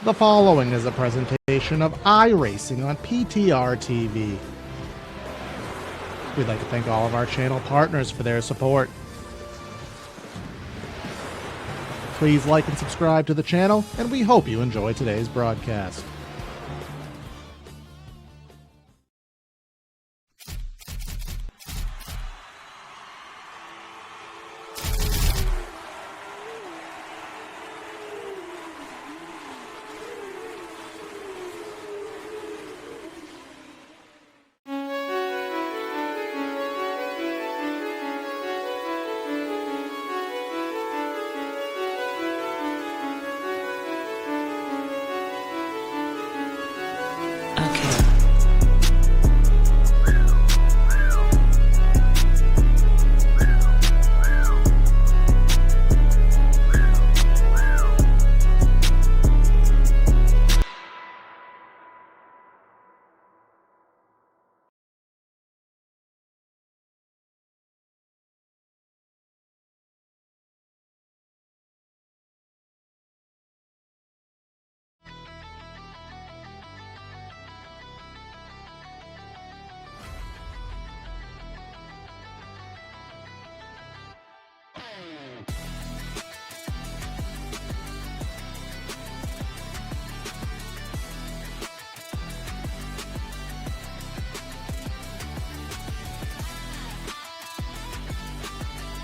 The following is a presentation of iRacing on PTR TV. We'd like to thank all of our channel partners for their support. Please like and subscribe to the channel, and we hope you enjoy today's broadcast.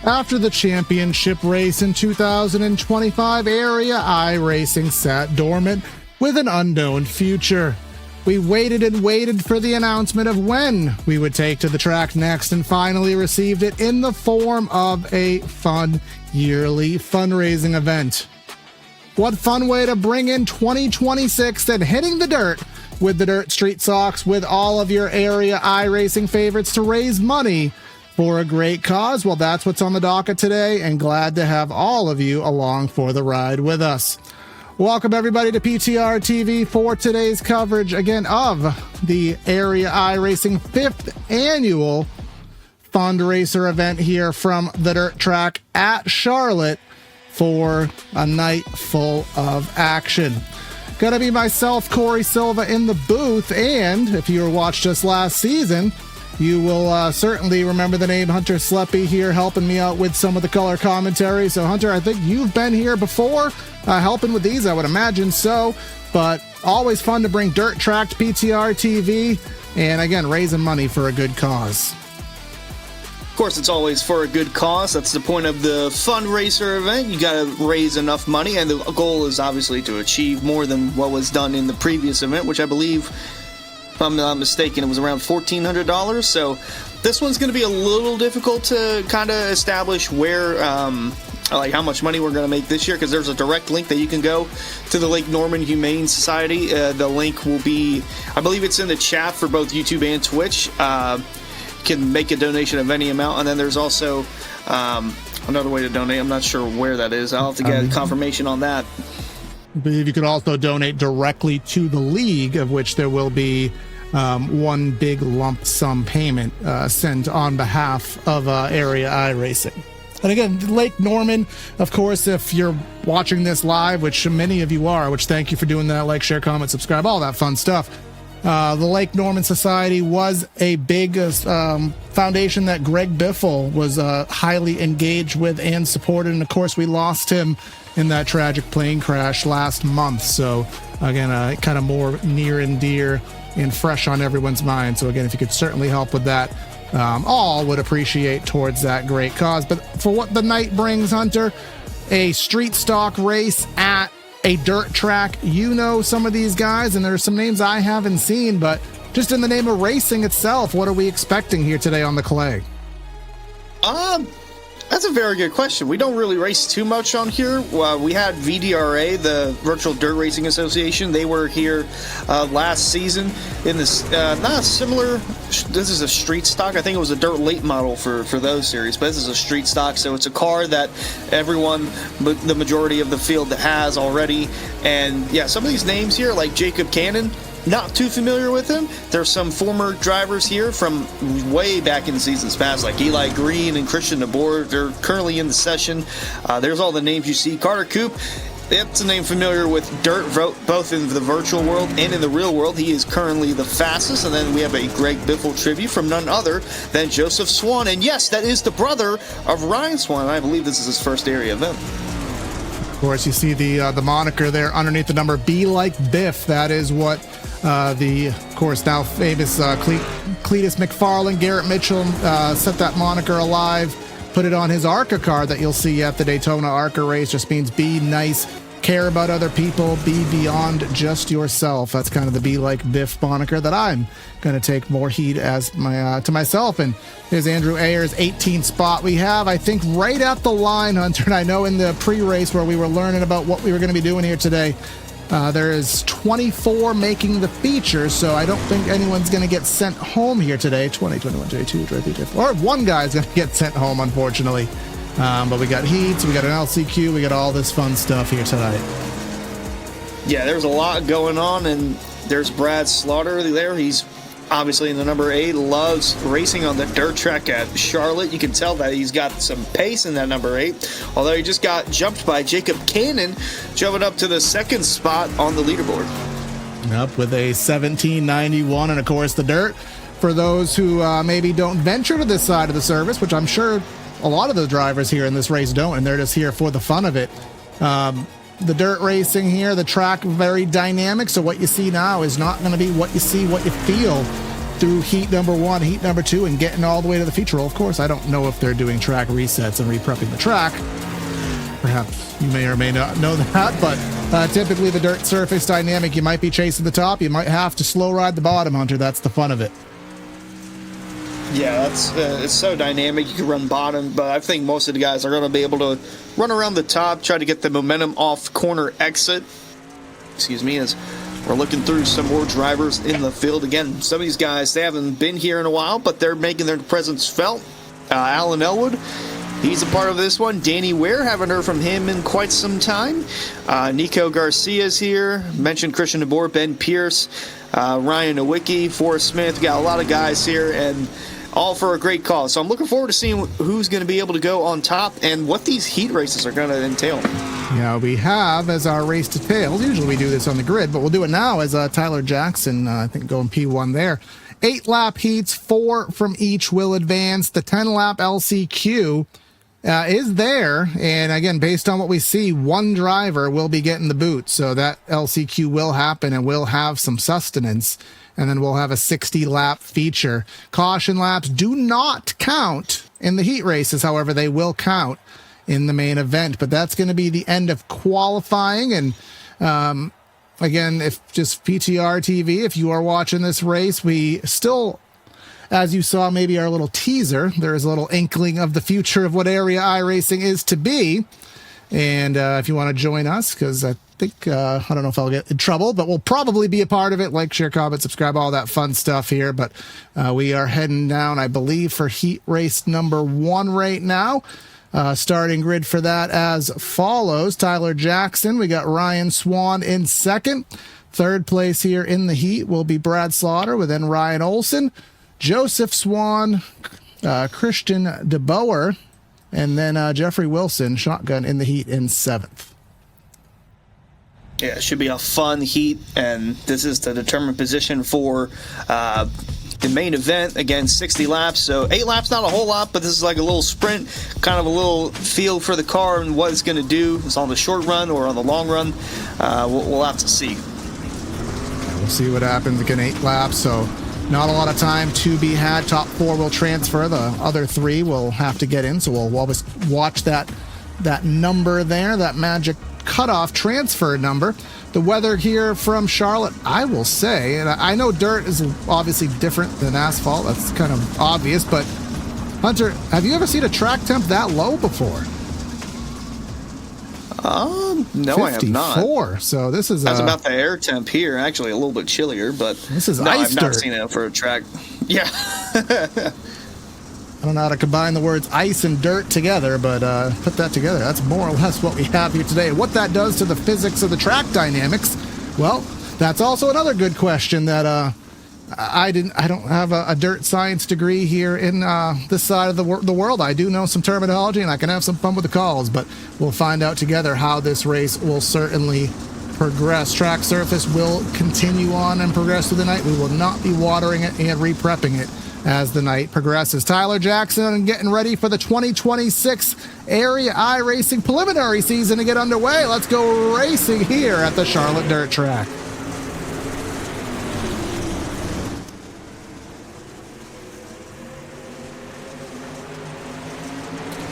After the championship race in 2025, Area iRacing sat dormant with an unknown future. We waited and waited for the announcement of when we would take to the track next, and finally received it in the form of a fun yearly fundraising event. What fun way to bring in 2026 than hitting the dirt with the Dirt Street Socks with all of your Area iRacing favorites to raise money for a great cause. Well, that's what's on the docket today, and glad to have all of you along for the ride with us. Welcome everybody to PTR TV for today's coverage again of the Area iRacing 5th annual Fundraiser event here from the dirt track at Charlotte for a night full of action. Gonna be myself, Corey Silva, in the booth, and if you watched us last season, you will certainly remember the name Hunter Sleppy here helping me out with some of the color commentary. So Hunter, I think you've been here before helping with these, I would imagine so. But always fun to bring dirt track to PTR TV, and again, raising money for a good cause. Of course, it's always for a good cause. That's the point of the fundraiser event. You got to raise enough money, and the goal is obviously to achieve more than what was done in the previous event, which I believe, if I'm not mistaken, it was around $1,400. So this one's going to be a little difficult to kind of establish where, like how much money we're going to make this year, because there's a direct link that you can go to the Lake Norman Humane Society. The link will be, I believe it's in the chat for both YouTube and Twitch. You can make a donation of any amount, and then there's also another way to donate. I'm not sure where that is. I'll have to get confirmation on that. I believe you could also donate directly to the league, of which there will be one big lump sum payment sent on behalf of Area iRacing. And again, Lake Norman, of course, if you're watching this live, which many of you are, which thank you for doing that, like, share, comment, subscribe, all that fun stuff. The Lake Norman Society was a big foundation that Greg Biffle was highly engaged with and supported. And of course, we lost him in that tragic plane crash last month. So again, kind of more near and dear and fresh on everyone's mind. So again, if you could certainly help with that, all would appreciate towards that great cause. But for what the night brings, Hunter, a street stock race at a dirt track. You know some of these guys, and there's some names I haven't seen, but just in the name of racing itself, what are we expecting here today on the clay? That's a very good question. We don't really race too much on here. We had VDRA, the Virtual Dirt Racing Association. They were here last season in this, not a similar, this is a street stock. I think it was a dirt late model for those series, but this is a street stock, so it's a car that everyone, the majority of the field has already. And yeah, some of these names here, like Jacob Cannon, not too familiar with him. There's some former drivers here from way back in the seasons past, like Eli Green and Christian DeBoer. They're currently in the session. There's all the names you see. Carter Coop, It's a name familiar with Dirt, both in the virtual world and in the real world. He is currently the fastest. And then we have a Greg Biffle tribute from none other than Joseph Swan. And yes, that is the brother of Ryan Swan. I believe this is his first area event. Of course, you see the moniker there underneath the number, Be Like Biff. That is what of course, now famous Cletus McFarland, Garrett Mitchell set that moniker alive. Put it on his ARCA car that you'll see at the Daytona ARCA race. Just means be nice, care about other people, be beyond just yourself. That's kind of the Be Like Biff moniker that I'm going to take more heed as to myself. And here's Andrew Ayer's 18th spot. We have, I think, right at the line, Hunter, and I know in the pre-race where we were learning about what we were going to be doing here today, there is 24 making the feature, so I don't think anyone's going to get sent home here today. 20, 21, 22, 23, 24. Or one guy's going to get sent home, unfortunately. But we got heats, we got an LCQ, we got all this fun stuff here tonight. Yeah, there's a lot going on, and there's Brad Slaughter there. He's obviously in the number 8, loves racing on the dirt track at Charlotte. You can tell that he's got some pace in that number 8, although he just got jumped by Jacob Cannon, jumping up to the 2nd spot on the leaderboard. Up with a 1791, and of course the dirt, for those who maybe don't venture to this side of the service, which I'm sure a lot of the drivers here in this race don't, and they're just here for the fun of it. The dirt racing here, the track very dynamic, so what you see now is not going to be what you see, what you feel through heat number 1, heat number 2, and getting all the way to the feature. Well, of course, I don't know if they're doing track resets and reprepping the track. Perhaps you may or may not know that, but typically the dirt surface dynamic, you might be chasing the top, you might have to slow ride the bottom, Hunter. That's the fun of it. Yeah, that's it's so dynamic. You can run bottom, but I think most of the guys are going to be able to run around the top, try to get the momentum off corner exit. Excuse me, as we're looking through some more drivers in the field. Again, some of these guys, they haven't been here in a while, but they're making their presence felt. Alan Elwood, he's a part of this one. Danny Ware, haven't heard from him in quite some time. Nico Garcia's here. Mentioned Christian DeBoer, Ben Pierce, Ryan Nowicki, Forrest Smith. Got a lot of guys here, and all for a great cause. So I'm looking forward to seeing who's going to be able to go on top and what these heat races are going to entail. Yeah, we have as our race details. Usually we do this on the grid, but we'll do it now as Tyler Jackson, I think, going P1 there. 8-lap heats, 4 from each will advance. The 10-lap LCQ is there. And again, based on what we see, one driver will be getting the boot. So that LCQ will happen and will have some sustenance. And then we'll have a 60-lap feature. Caution laps do not count in the heat races. However, they will count in the main event. But that's going to be the end of qualifying. And again, if just PTR TV, if you are watching this race, we still, as you saw, maybe our little teaser, there is a little inkling of the future of what Area iRacing is to be. And if you want to join us, because I think, I don't know if I'll get in trouble, but we'll probably be a part of it. Like, share, comment, subscribe, all that fun stuff here. But we are heading down, I believe, for heat race number 1 right now. Starting grid for that as follows. Tyler Jackson, we got Ryan Swan in 2nd. 3rd place here in the heat will be Brad Slaughter, with then Ryan Olson, Joseph Swan, Christian DeBoer, and then Jeffrey Wilson, shotgun in the heat in 7th. Yeah, it should be a fun heat, and this is to determine position for the main event. Again, 60 laps, so 8 laps, not a whole lot, but this is like a little sprint, kind of a little feel for the car and what it's going to do. It's on the short run or on the long run. We'll have to see. We'll see what happens. Again, 8 laps, so not a lot of time to be had. Top 4 will transfer. The other 3 will have to get in, so we'll always watch that number there, that magic cutoff transfer number. The weather here from Charlotte, I will say, and I know dirt is obviously different than asphalt. That's kind of obvious, but Hunter, have you ever seen a track temp that low before? No, I have not. 54. So this is that's about the air temp here. Actually, a little bit chillier, but this is no, ice I've not dirt. seen it for a track. Yeah. I don't know how to combine the words ice and dirt together, but put that together. That's more or less what we have here today. What that does to the physics of the track dynamics, well, that's also another good question that I don't have a dirt science degree here in this side of the world. I do know some terminology, and I can have some fun with the calls, but we'll find out together how this race will certainly progress. Track surface will continue on and progress through the night. We will not be watering it and re-prepping it as the night progresses. Tyler Jackson getting ready for the 2026 Area iRacing preliminary season to get underway. Let's go racing here at the Charlotte Dirt Track.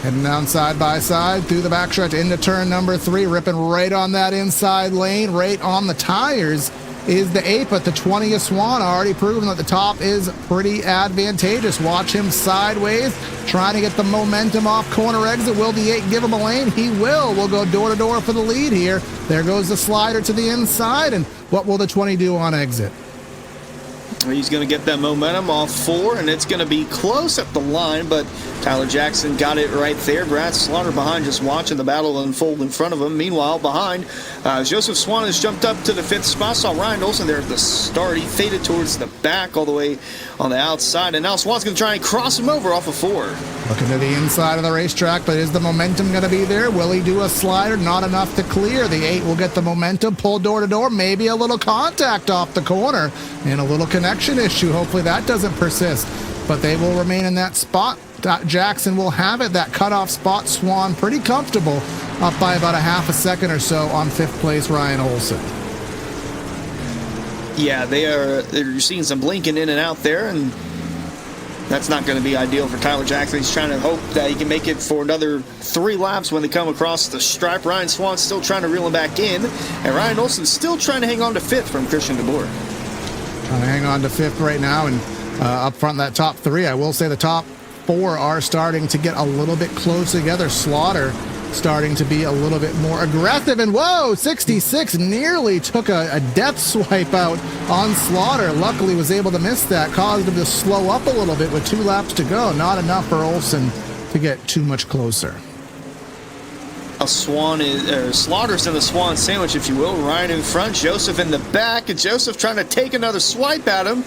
Heading down side by side through the backstretch into turn number 3, ripping right on that inside lane, right on the tires is the 8, but the 20th Swan already proven that the top is pretty advantageous. Watch him sideways, trying to get the momentum off corner exit. Will the 8 give him a lane? He will. We'll go door to door for the lead here. There goes the slider to the inside, and what will the 20 do on exit? He's going to get that momentum off 4, and it's going to be close at the line, but Tyler Jackson got it right there. Brad Slaughter behind, just watching the battle unfold in front of him. Meanwhile, behind, Joseph Swan has jumped up to the 5th spot. Saw Ryan Olsen there at the start. He faded towards the back all the way on the outside, and now Swan's going to try and cross him over off of 4. Looking to the inside of the racetrack, but is the momentum going to be there? Will he do a slider? Not enough to clear. The 8 will get the momentum, pull door to door, maybe a little contact off the corner, and a little connection issue. Hopefully that doesn't persist, but they will remain in that spot. Jackson will have it, that cutoff spot. Swan pretty comfortable, up by about a half a second or so on 5th place Ryan Olsen. Yeah, they're seeing some blinking in and out there, and that's not going to be ideal for Tyler Jackson. He's trying to hope that he can make it for another 3 laps when they come across the stripe. Ryan Swan's still trying to reel him back in, and Ryan Olsen's still trying to hang on to 5th from Christian DeBoer. Trying to hang on to 5th right now, and up front that top 3. I will say the top 4 are starting to get a little bit close together. Slaughter starting to be a little bit more aggressive, and whoa, 66 nearly took a death swipe out on Slaughter. Luckily was able to miss that, caused him to slow up a little bit with 2 laps to go. Not enough for Olsen to get too much closer. Slaughter's in the Swan sandwich, if you will. Ryan in front, Joseph in the back, and Joseph trying to take another swipe at him.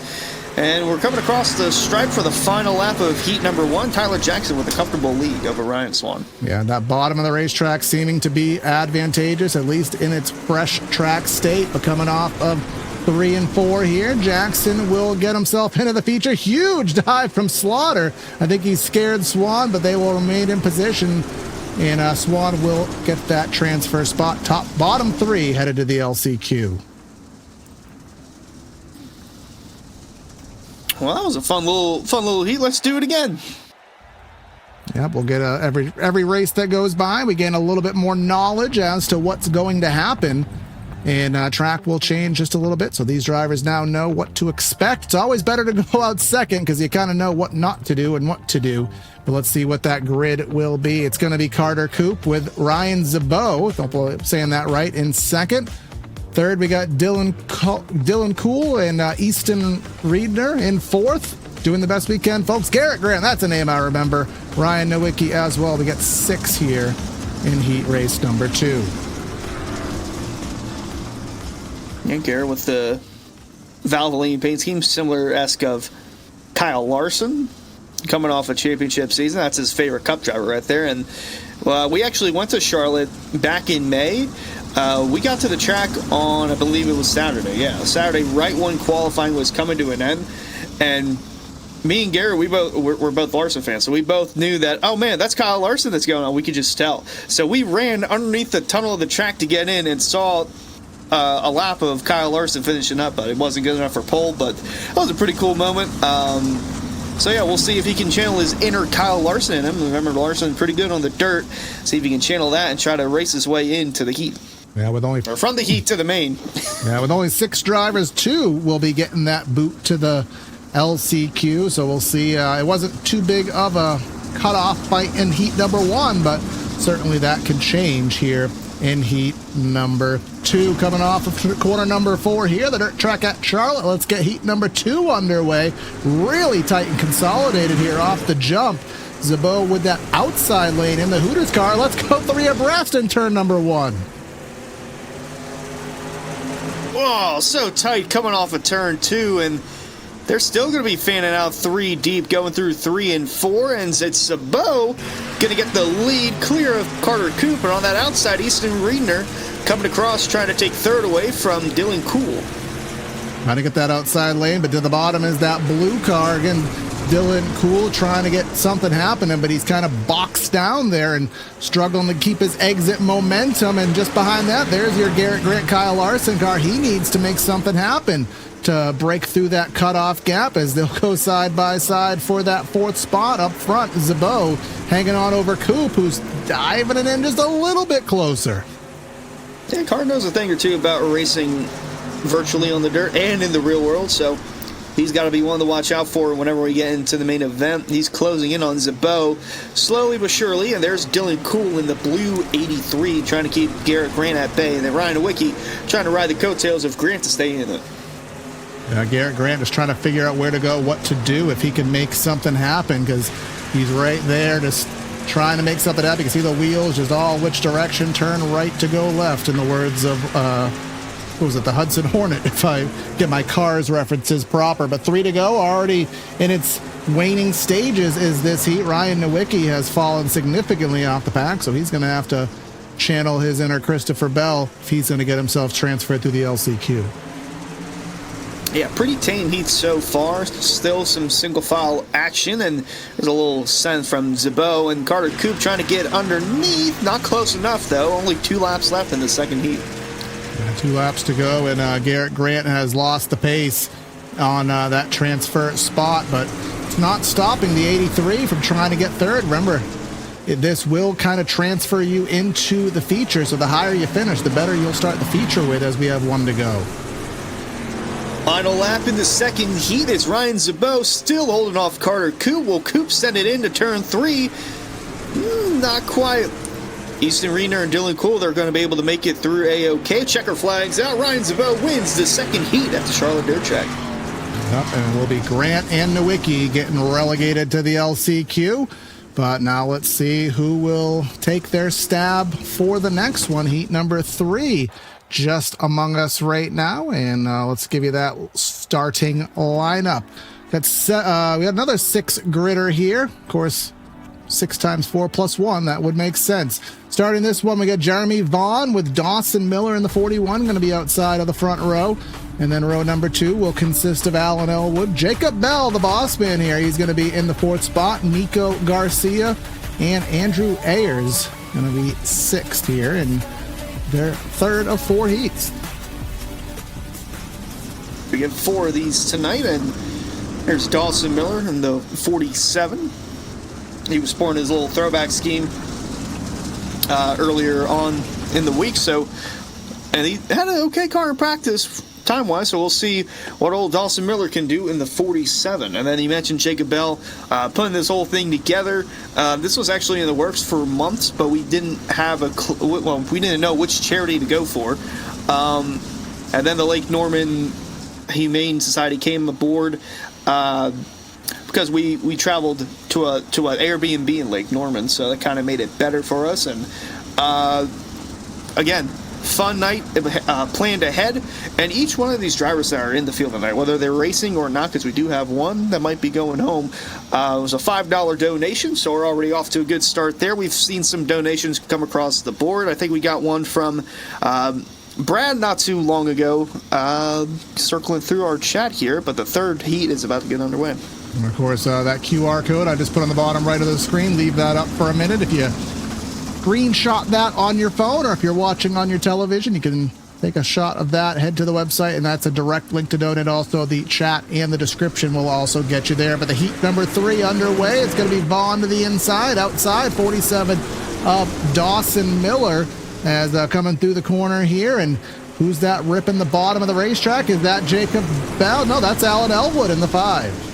And we're coming across the stripe for the final lap of heat number 1. Tyler Jackson with a comfortable lead over Ryan Swan. Yeah, that bottom of the racetrack seeming to be advantageous, at least in its fresh track state. But coming off of 3 and 4 here, Jackson will get himself into the feature. Huge dive from Slaughter. I think he scared Swan, but they will remain in position. And Swan will get that transfer spot. Bottom 3 headed to the LCQ. Well, that was a fun little heat. Let's do it again. Yep, we'll get every race that goes by, we gain a little bit more knowledge as to what's going to happen. And track will change just a little bit, so these drivers now know what to expect. It's always better to go out second because you kind of know what not to do and what to do. But let's see what that grid will be. It's going to be Carter Coop with Ryan Zabot, hopefully I'm saying that right, in second. Third, we got Dylan Cool and Easton Reedner in 4th. Doing the best we can, folks. Garrett Graham, that's a name I remember. Ryan Nowicki as well. We got 6 here in heat race number 2. And Garrett with the Valvoline paint scheme, similar-esque of Kyle Larson, coming off a championship season. That's his favorite cup driver right there. And we actually went to Charlotte back in May. We got to the track on, I believe it was Saturday. Yeah, Saturday, right when qualifying was coming to an end. And me and Garrett, we're both Larson fans, so we both knew that, oh man, that's Kyle Larson that's going on. We could just tell. So we ran underneath the tunnel of the track to get in and saw a lap of Kyle Larson finishing up, but it wasn't good enough for pole, but that was a pretty cool moment. So yeah, we'll see if he can channel his inner Kyle Larson in him. Remember, Larson pretty good on the dirt. See if he can channel that and try to race his way into the heat. Yeah, or from the heat to the main. Yeah, with only 6 drivers, 2 will be getting that boot to the LCQ. So we'll see. It wasn't too big of a cutoff fight in heat number 1, but certainly that can change here in heat number 2. Coming off of corner number 4 here, the dirt track at Charlotte. Let's get heat number 2 underway. Really tight and consolidated here off the jump. Zabot with that outside lane in the Hooters car. Let's go 3 abreast in turn number 1. Whoa, so tight coming off of turn 2, and They're still going to be fanning out 3 deep, going through 3 and 4, and it's Sabo going to get the lead clear of Carter Coop, and on that outside, Easton Reedner coming across, trying to take third away from Dylan Cool. Trying to get that outside lane, but to the bottom is that blue car. Again, Dylan Cool trying to get something happening, but he's kind of boxed down there and struggling to keep his exit momentum. And just behind that, there's your Garrett Grant, Kyle Larson car. He needs to make something happen to break through that cutoff gap as they'll go side by side for that 4th spot up front. Zabo hanging on over Coop, who's diving it in just a little bit closer. Yeah, Carter knows a thing or two about racing virtually on the dirt and in the real world, so he's got to be one to watch out for whenever we get into the main event. He's closing in on Zabo slowly but surely, and there's Dylan Cool in the blue 83 trying to keep Garrett Grant at bay, and then Ryan Nowicki trying to ride the coattails of Grant to stay in it. Garrett Grant is trying to figure out where to go, what to do, if he can make something happen, because he's right there just trying to make something happen. You can see the wheels just all which direction, turn right to go left, in the words of what was it, the Hudson Hornet, if I get my Cars references proper. But 3 to go, already in its waning stages is this heat. Ryan Nowicki has fallen significantly off the pack, so he's going to have to channel his inner Christopher Bell if he's going to get himself transferred through the LCQ. Yeah, pretty tame heat so far. Still some single file action, and there's a little send from Zabo and Carter Coop trying to get underneath. Not close enough, though. Only 2 laps left in the second heat. 2 laps to go, and Garrett Grant has lost the pace on that transfer spot, but it's not stopping the 83 from trying to get third. Remember, this will kind of transfer you into the feature, so the higher you finish, the better you'll start the feature with as we have 1 to go. Final lap in the second heat is Ryan Zabo still holding off Carter Coop. Will Coop send it into turn 3? Not quite. Easton Reedner and Dylan Cool, they're going to be able to make it through A-OK. Checker flags out. Ryan Zabo wins the second heat at the Charlotte Dirt Track. Yep, and it will be Grant and Nowicki getting relegated to the LCQ. But now let's see who will take their stab for the next one. Heat number 3 just among us right now. And let's give you that starting lineup. We got another 6 gritter here. Of course, 6 times 4 plus 1, that would make sense. Starting this one, we got Jeremy Vaughn with Dawson Miller in the 41, going to be outside of the front row. And then row number 2 will consist of Alan Elwood. Jacob Bell, the boss man here, he's going to be in the 4th spot. Nico Garcia and Andrew Ayers going to be 6th here, and they're 3rd of 4 heats. We get 4 of these tonight, and there's Dawson Miller in the 47. He was sporting his little throwback scheme earlier on in the week, and he had an okay car in practice time-wise, so we'll see what old Dawson Miller can do in the 47. And then he mentioned Jacob Bell putting this whole thing together. This was actually in the works for months, but we didn't have we didn't know which charity to go for. And then the Lake Norman Humane Society came aboard because we traveled to an Airbnb in Lake Norman, so that kind of made it better for us. And again, fun night planned ahead, and each one of these drivers that are in the field tonight, whether they're racing or not, because we do have one that might be going home, it was a $5 donation, so we're already off to a good start there. We've seen some donations come across the board. I think we got one from Brad not too long ago, circling through our chat here, but the 3rd heat is about to get underway. And of course, that QR code I just put on the bottom right of the screen, leave that up for a minute. If you screenshot that on your phone, or if you're watching on your television, you can take a shot of that, head to the website, and that's a direct link to donate. Also, the chat and the description will also get you there. But the heat number 3 underway. It's going to be Vaughn to the inside, outside 47 of Dawson Miller as coming through the corner here. And who's that ripping the bottom of the racetrack? Is that Jacob Bell? No, that's Alan Elwood in the 5.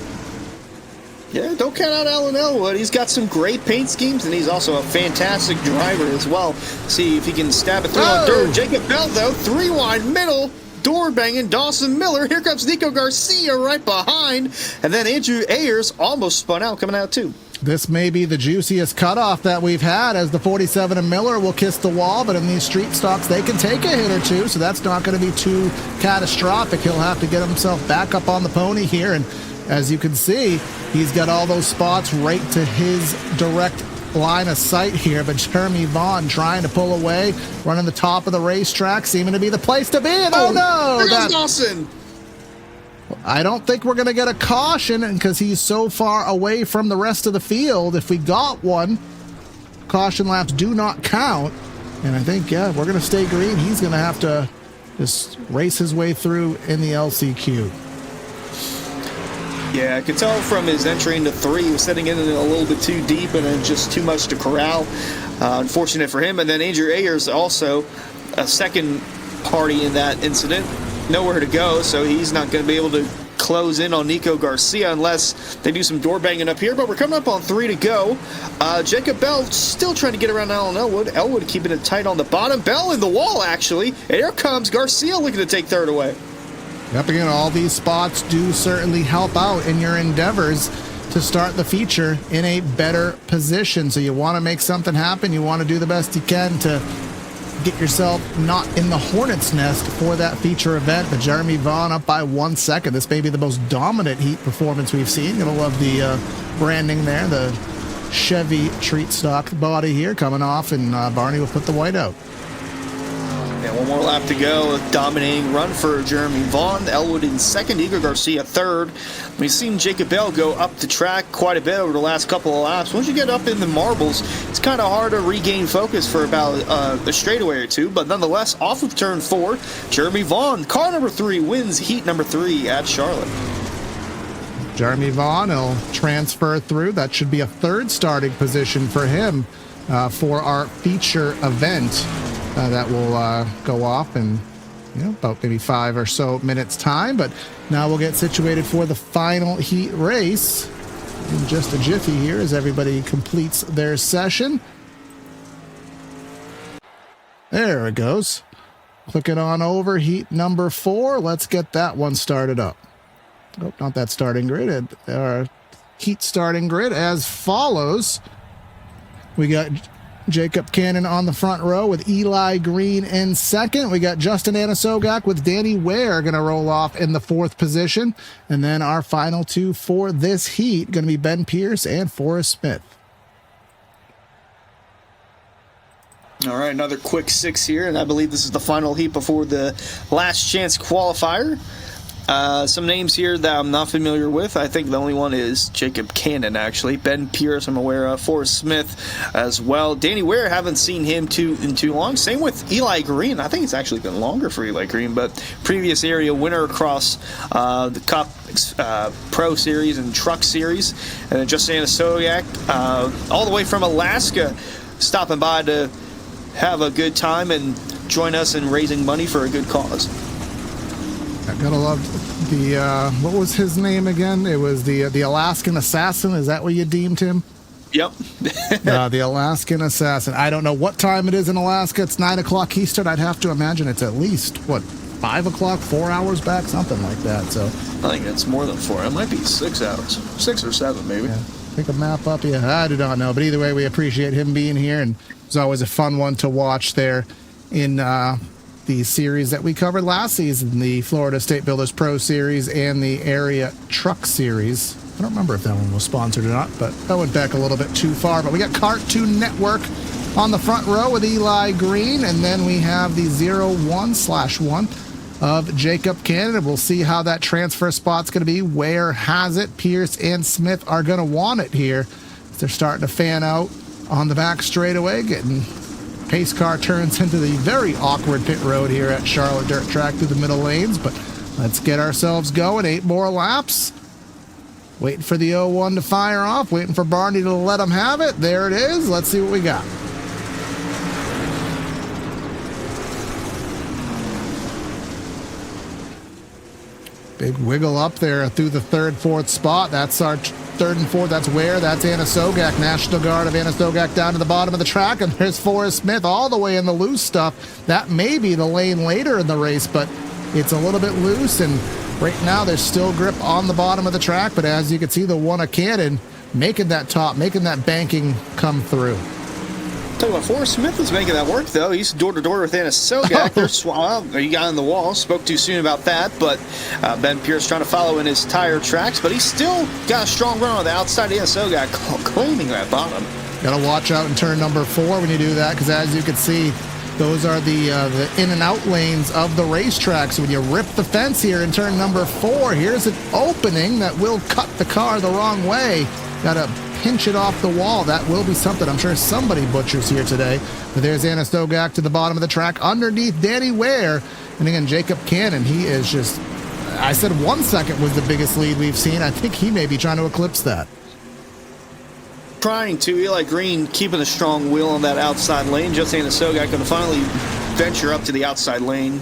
Yeah, don't count out Alan Elwood. He's got some great paint schemes, and he's also a fantastic driver as well. See if he can stab it through on dirt. Jacob Bell, though, 3-wide middle, door banging Dawson Miller. Here comes Nico Garcia right behind, and then Andrew Ayers almost spun out, coming out too. This may be the juiciest cutoff that we've had, as the 47 and Miller will kiss the wall, but in these street stocks, they can take a hit or two, so that's not going to be too catastrophic. He'll have to get himself back up on the pony here, and as you can see, he's got all those spots right to his direct line of sight here, but Jeremy Vaughn trying to pull away, running the top of the racetrack, seeming to be the place to be, and oh no! There's Dawson! I don't think we're going to get a caution because he's so far away from the rest of the field. If we got one, caution laps do not count. And I think, yeah, we're going to stay green. He's going to have to just race his way through in the LCQ. Yeah, I could tell from his entry into 3, he was setting in a little bit too deep and then just too much to corral. Unfortunate for him. And then Andrew Ayers also a second party in that incident. Nowhere to go, so he's not going to be able to close in on Nico Garcia unless they do some door banging up here. But we're coming up on 3 to go. Jacob Bell still trying to get around Alan Elwood. Elwood keeping it tight on the bottom. Bell in the wall, actually. And here comes Garcia looking to take third away. Yep, again, all these spots do certainly help out in your endeavors to start the feature in a better position. So you want to make something happen. You want to do the best you can to get yourself not in the hornet's nest for that feature event. But Jeremy Vaughn up by 1 second. This may be the most dominant heat performance we've seen. Gonna love the branding there, the Chevy treat stock body here coming off, and Barney will put the white out. And one more lap to go. Dominating run for Jeremy Vaughn. Elwood in second, Igor Garcia third. We've seen Jacob Bell go up the track quite a bit over the last couple of laps. Once you get up in the marbles, it's kind of hard to regain focus for about a straightaway or two. But nonetheless, off of turn 4, Jeremy Vaughn, car number 3, wins heat number 3 at Charlotte. Jeremy Vaughn will transfer through. That should be a third starting position for him for our feature event. That will go off in about maybe 5 or so minutes time. But now we'll get situated for the final heat race in just a jiffy here as everybody completes their session. There it goes. Clicking on over heat number 4. Let's get that one started up. Oh, not that starting grid. Our heat starting grid as follows. We got Jacob Cannon on the front row with Eli Green in second. We got Justin Anasogak with Danny Ware going to roll off in the 4th position. And then our final 2 for this heat going to be Ben Pierce and Forrest Smith. All right, another quick 6 here, and I believe this is the final heat before the last chance qualifier. Some names here that I'm not familiar with. I think the only one is Jacob Cannon, actually. Ben Pierce, I'm aware of. Forrest Smith as well. Danny Ware, haven't seen him in too long. Same with Eli Green. I think it's actually been longer for Eli Green, but previous area winner across the Cup Pro Series and Truck Series. And then Justin Anasogak, all the way from Alaska, stopping by to have a good time and join us in raising money for a good cause. I gotta love the, what was his name again? It was the Alaskan Assassin. Is that what you deemed him? Yep. The Alaskan Assassin. I don't know what time it is in Alaska. It's 9 o'clock Eastern. I'd have to imagine it's at least, 5 o'clock, 4 hours back? Something like that. So I think it's more than 4. It might be 6 hours. 6 or 7, maybe. Yeah. Pick a map up. Yeah, I do not know. But either way, we appreciate him being here. And it's always a fun one to watch there in the series that we covered last season, the Florida State Builders Pro Series and the Area Truck Series. I don't remember if that one was sponsored or not, but that went back a little bit too far. But we got Cartoon Network on the front row with Eli Green, and then we have the 01/1 of Jacob Cannon. We'll see how that transfer spot's going to be. Where has it? Pierce and Smith are going to want it here. They're starting to fan out on the back straightaway, getting pace car turns into the very awkward pit road here at Charlotte Dirt Track through the middle lanes. But let's get ourselves going. 8 more laps. Waiting for the 01 to fire off. Waiting for Barney to let him have it. There it is. Let's see what we got. Big wiggle up there through the 3rd, 4th spot. That's our 3rd and 4th. That's Ware. That's Anasogak. National Guard of Anasogak down to the bottom of the track. And there's Forrest Smith all the way in the loose stuff. That may be the lane later in the race, but it's a little bit loose. And right now there's still grip on the bottom of the track. But as you can see, the one of Cannon making that top, making that banking come through. Talk about Forrest Smith is making that work, though. He's door-to-door with Anna Sogak. Well, he got on the wall. Spoke too soon about that, but Ben Pierce trying to follow in his tire tracks, but he's still got a strong run on the outside of Anna Sogak, claiming that bottom. Got to watch out in turn number 4 when you do that, because as you can see, those are the in and out lanes of the racetrack. So when you rip the fence here in turn number 4, here's an opening that will cut the car the wrong way. Got to pinch it off the wall. That will be something I'm sure somebody butchers here today. But there's Anna Sogak to the bottom of the track underneath Danny Ware. And again, Jacob Cannon, he is just, I said 1 second was the biggest lead we've seen. I think he may be trying to eclipse that. Trying to. Eli Green keeping a strong wheel on that outside lane. Just Anna Sogak going to finally venture up to the outside lane.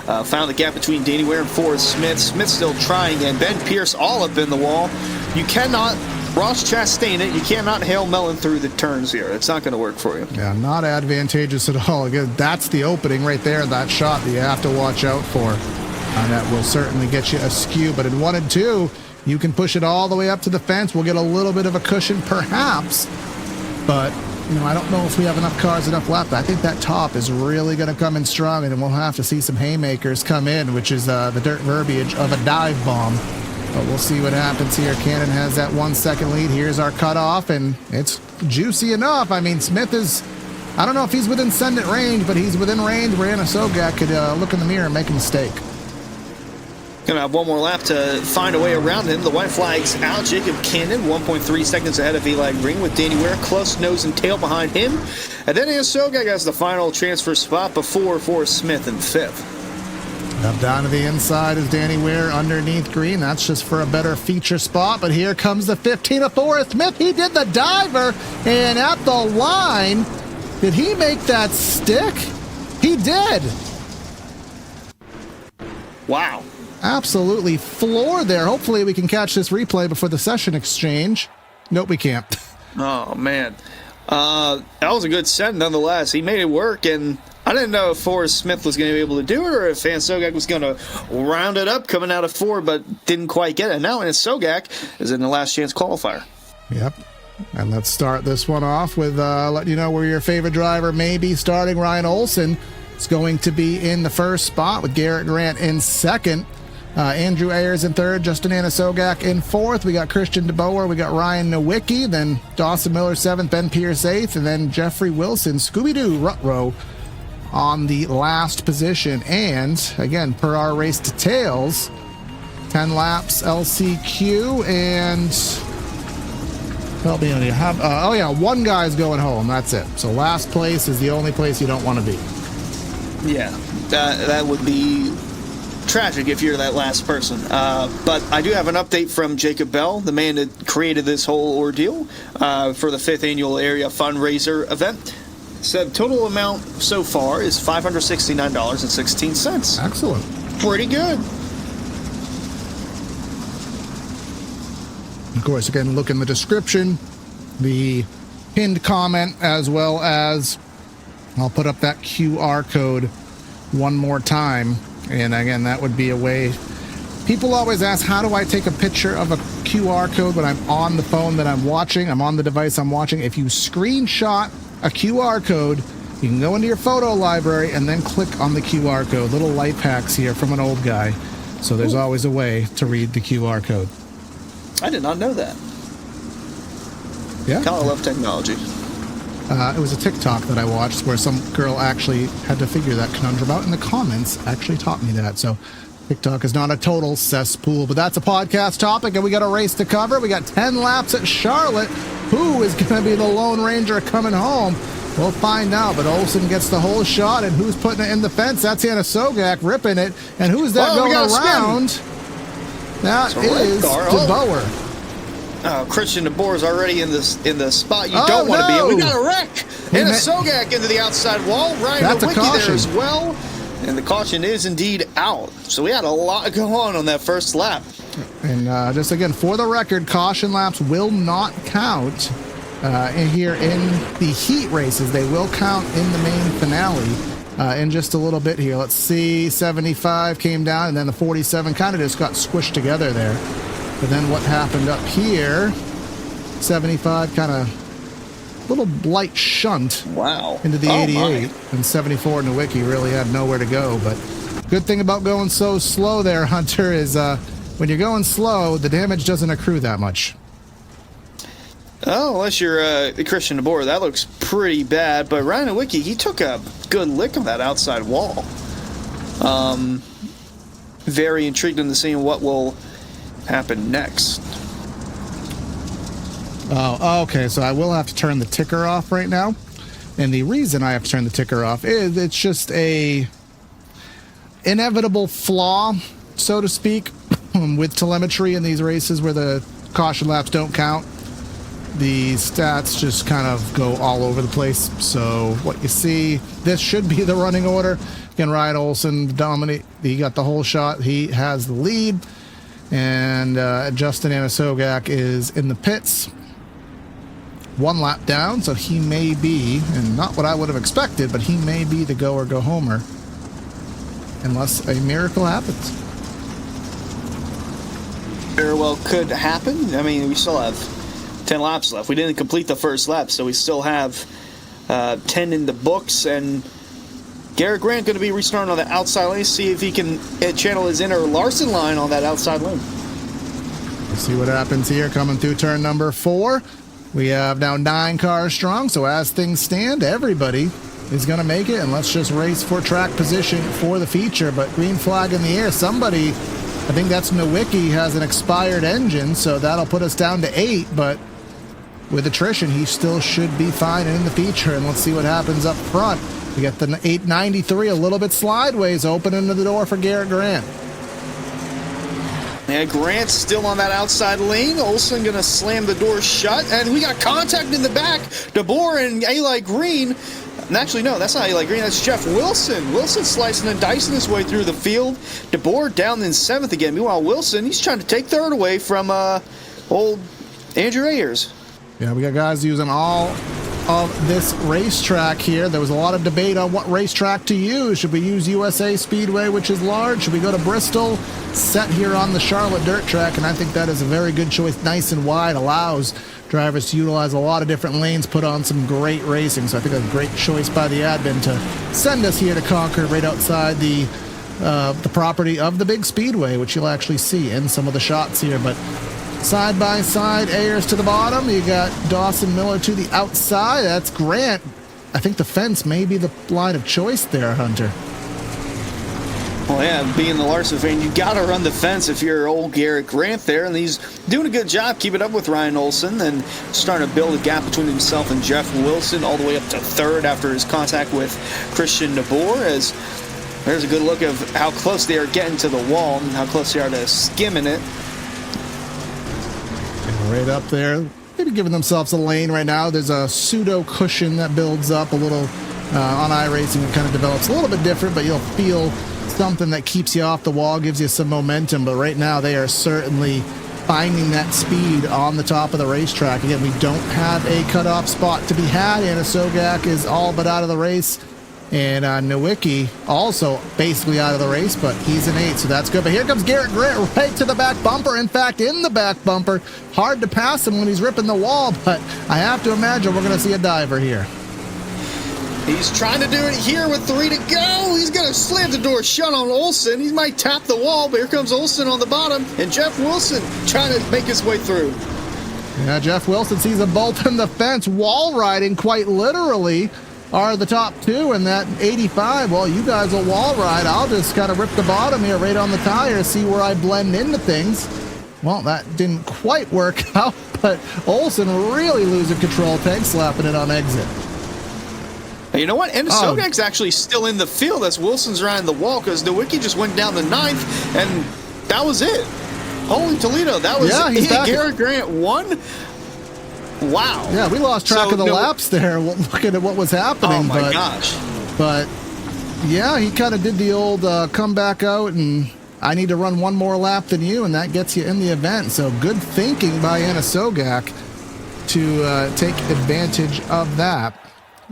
Found the gap between Danny Ware and Forrest Smith. Smith still trying, and Ben Pierce all up in the wall. You cannot Ross Chastain it. You cannot Hail Melon through the turns here. It's not going to work for you. Yeah, not advantageous at all. Again, that's the opening right there, that shot that you have to watch out for. And that will certainly get you askew. But in 1 and 2, you can push it all the way up to the fence. We'll get a little bit of a cushion, perhaps. But, I don't know if we have enough cars, enough left. I think that top is really going to come in strong, and we'll have to see some haymakers come in, which is the dirt verbiage of a dive bomb. But we'll see what happens here. Cannon has that 1 second lead. Here's our cutoff, and it's juicy enough. I mean, Smith is, I don't know if he's within send it range, but he's within range where Anna Sogak could look in the mirror and make a mistake. Gonna have one more lap to find a way around him. The white flag's out. Jacob Cannon, 1.3 seconds ahead of Eli Green, with Danny Ware close nose and tail behind him. And then Anna Sogak has the final transfer spot before Forrest Smith in 5th. Up down to the inside is Danny Ware underneath Green. That's just for a better feature spot. But here comes the 15 of Forrest Smith. He did the diver, and at the line, did he make that stick? He did. Wow. Absolutely floored there. Hopefully we can catch this replay before the session exchange. Nope, we can't. Oh, man. That was a good set nonetheless. He made it work, and I didn't know if Forrest Smith was going to be able to do it or if Anna Sogak was going to round it up coming out of 4, but didn't quite get it. Now Anna Sogak is in the last chance qualifier. Yep. And let's start this one off with letting you know where your favorite driver may be starting. Ryan Olsen is going to be in the first spot with Garrett Grant in second. Andrew Ayers in third, Justin Anna Sogak in fourth. We got Christian DeBoer, we got Ryan Nowicki, then Dawson Miller seventh, Ben Pierce eighth, and then Jeffrey Wilson, Scooby-Doo Rutrow on the last position. And again, per our race details, 10 laps LCQ, and help me on here. One guy's going home. That's it. So last place is the only place you don't want to be. Yeah, that would be tragic if you're that last person. But I do have an update from Jacob Bell, the man that created this whole ordeal for the 5th annual area fundraiser event. Said total amount so far is $569.16. Excellent. Pretty good. Of course, again, look in the description, the pinned comment, as well as I'll put up that QR code one more time. And again, that would be a way. People always ask, how do I take a picture of a QR code when I'm on the phone that I'm watching? I'm on the device I'm watching. If you screenshot a QR code, you can go into your photo library and then click on the QR code. Little life hacks here from an old guy. So there's always a way to read the QR code. I did not know that. Yeah. I love technology. It was a TikTok that I watched where some girl actually had to figure that conundrum out, and the comments actually taught me that. So TikTok is not a total cesspool, but that's a podcast topic, and we got a race to cover. We got 10 laps at Charlotte. Who is going to be the Lone Ranger coming home? We'll find out, but Olsen gets the whole shot, and who's putting it in the fence? That's Anna Sogak ripping it, and who's that going around? That is DeBoer. Christian DeBoer is already in the spot you don't want to be in. We got a wreck. Anna Sogak into the outside wall. Ryan Nowicki there as well. And the caution is indeed out. So we had a lot go on that first lap. And just again, for the record, caution laps will not count here in the heat races. They will count in the main finale in just a little bit here. Let's see, 75 came down, and then the 47 kind of just got squished together there. But then what happened up here 75 kind of little light shunt Wow. into the 88, My. and 74 Nowicki really had nowhere to go. But good thing about going so slow there, Hunter, is when you're going slow, the damage doesn't accrue that much. Oh, unless you're Christian DeBoer, that looks pretty bad. But Ryan Nowicki, he took a good lick of that outside wall. Very intrigued into seeing what will happen next. Oh, okay, so I will have to turn the ticker off right now. And the reason I have to turn the ticker off is it's just a inevitable flaw, so to speak, with telemetry in these races where the caution laps don't count. The stats just kind of go all over the place. So what you see, this should be the running order. Again, Ryan Olsen, dominate. He got the whole shot. He has the lead. And Justin Anasogak is in the pits. One lap down, so he may be, and not what I would have expected, but he may be the go or go homer. Unless a miracle happens. Very well could happen. I mean, we still have 10 laps left. We didn't complete the first lap, so we still have 10 in the books. And Garrett Grant going to be restarting on the outside lane. See if he can channel his inner Larson line on that outside lane. Let's see what happens here coming through turn number 4. We have now 9 cars strong, so as things stand, everybody is going to make it, and let's just race for track position for the feature. But green flag in the air. Somebody, I think that's Nowicki, has an expired engine, so that'll put us down to 8, but with attrition, he still should be fine in the feature, and let's see what happens up front. We got the 893 a little bit slideways, opening the door for Garrett Grant. Yeah, Grant's still on that outside lane. Olsen going to slam the door shut. And we got contact in the back. DeBoer and Eli Green. And actually, no, that's not Eli Green. That's Jeff Wilson. Wilson slicing and dicing his way through the field. DeBoer down in 7th again. Meanwhile, Wilson, he's trying to take 3rd away from old Andrew Ayers. Yeah, we got guys using all of this racetrack here. There was a lot of debate on what racetrack to use. Should we use USA Speedway, which is large? Should we go to Bristol? Set here on the Charlotte dirt track, and I think that is a very good choice. Nice and wide, allows drivers to utilize a lot of different lanes, put on some great racing. So I think a great choice by the admin to send us here to Concord, right outside the property of the big speedway, which you'll actually see in some of the shots here. But side by side, Ayers to the bottom. You got Dawson Miller to the outside. That's Grant. I think the fence may be the line of choice there, Hunter. Well, yeah, being the Larson fan, you got to run the fence if you're old Garrett Grant there, and he's doing a good job keeping up with Ryan Olsen and starting to build a gap between himself and Jeff Wilson all the way up to 3rd after his contact with Christian DeBoer. As there's a good look of how close they are getting to the wall and how close they are to skimming it. And right up there, maybe giving themselves a lane right now. There's a pseudo cushion that builds up a little on iRacing. It kind of develops a little bit different, but you'll feel something that keeps you off the wall, gives you some momentum. But right now they are certainly finding that speed on the top of the racetrack. Again, we don't have a cutoff spot to be had. Anasogak is all but out of the race, and Nowicki also basically out of the race, but he's an 8, so that's good. But here comes Garrett Grant right to the back bumper. In fact, in the back bumper. Hard to pass him when he's ripping the wall, but I have to imagine we're going to see a diver here. He's trying to do it here with 3 to go. He's going to slam the door shut on Olsen. He might tap the wall, but here comes Olsen on the bottom, and Jeff Wilson trying to make his way through. Yeah, Jeff Wilson sees a bolt in the fence. Wall riding, quite literally, are the top 2, and that 85, well, you guys will wall ride. I'll just kind of rip the bottom here right on the tire, see where I blend into things. Well, that didn't quite work out, but Olsen really losing control, tank slapping it on exit. You know what? And Sogak's actually still in the field as Wilson's riding the wall because Nowicki just went down the 9th, and that was it. Holy Toledo, that was it. Garrett Grant won. Wow. Yeah, we lost track of the laps there looking at what was happening. Oh, my gosh. But, yeah, he kind of did the old come back out and I need to run one more lap than you, and that gets you in the event. So good thinking by Anasogak to take advantage of that.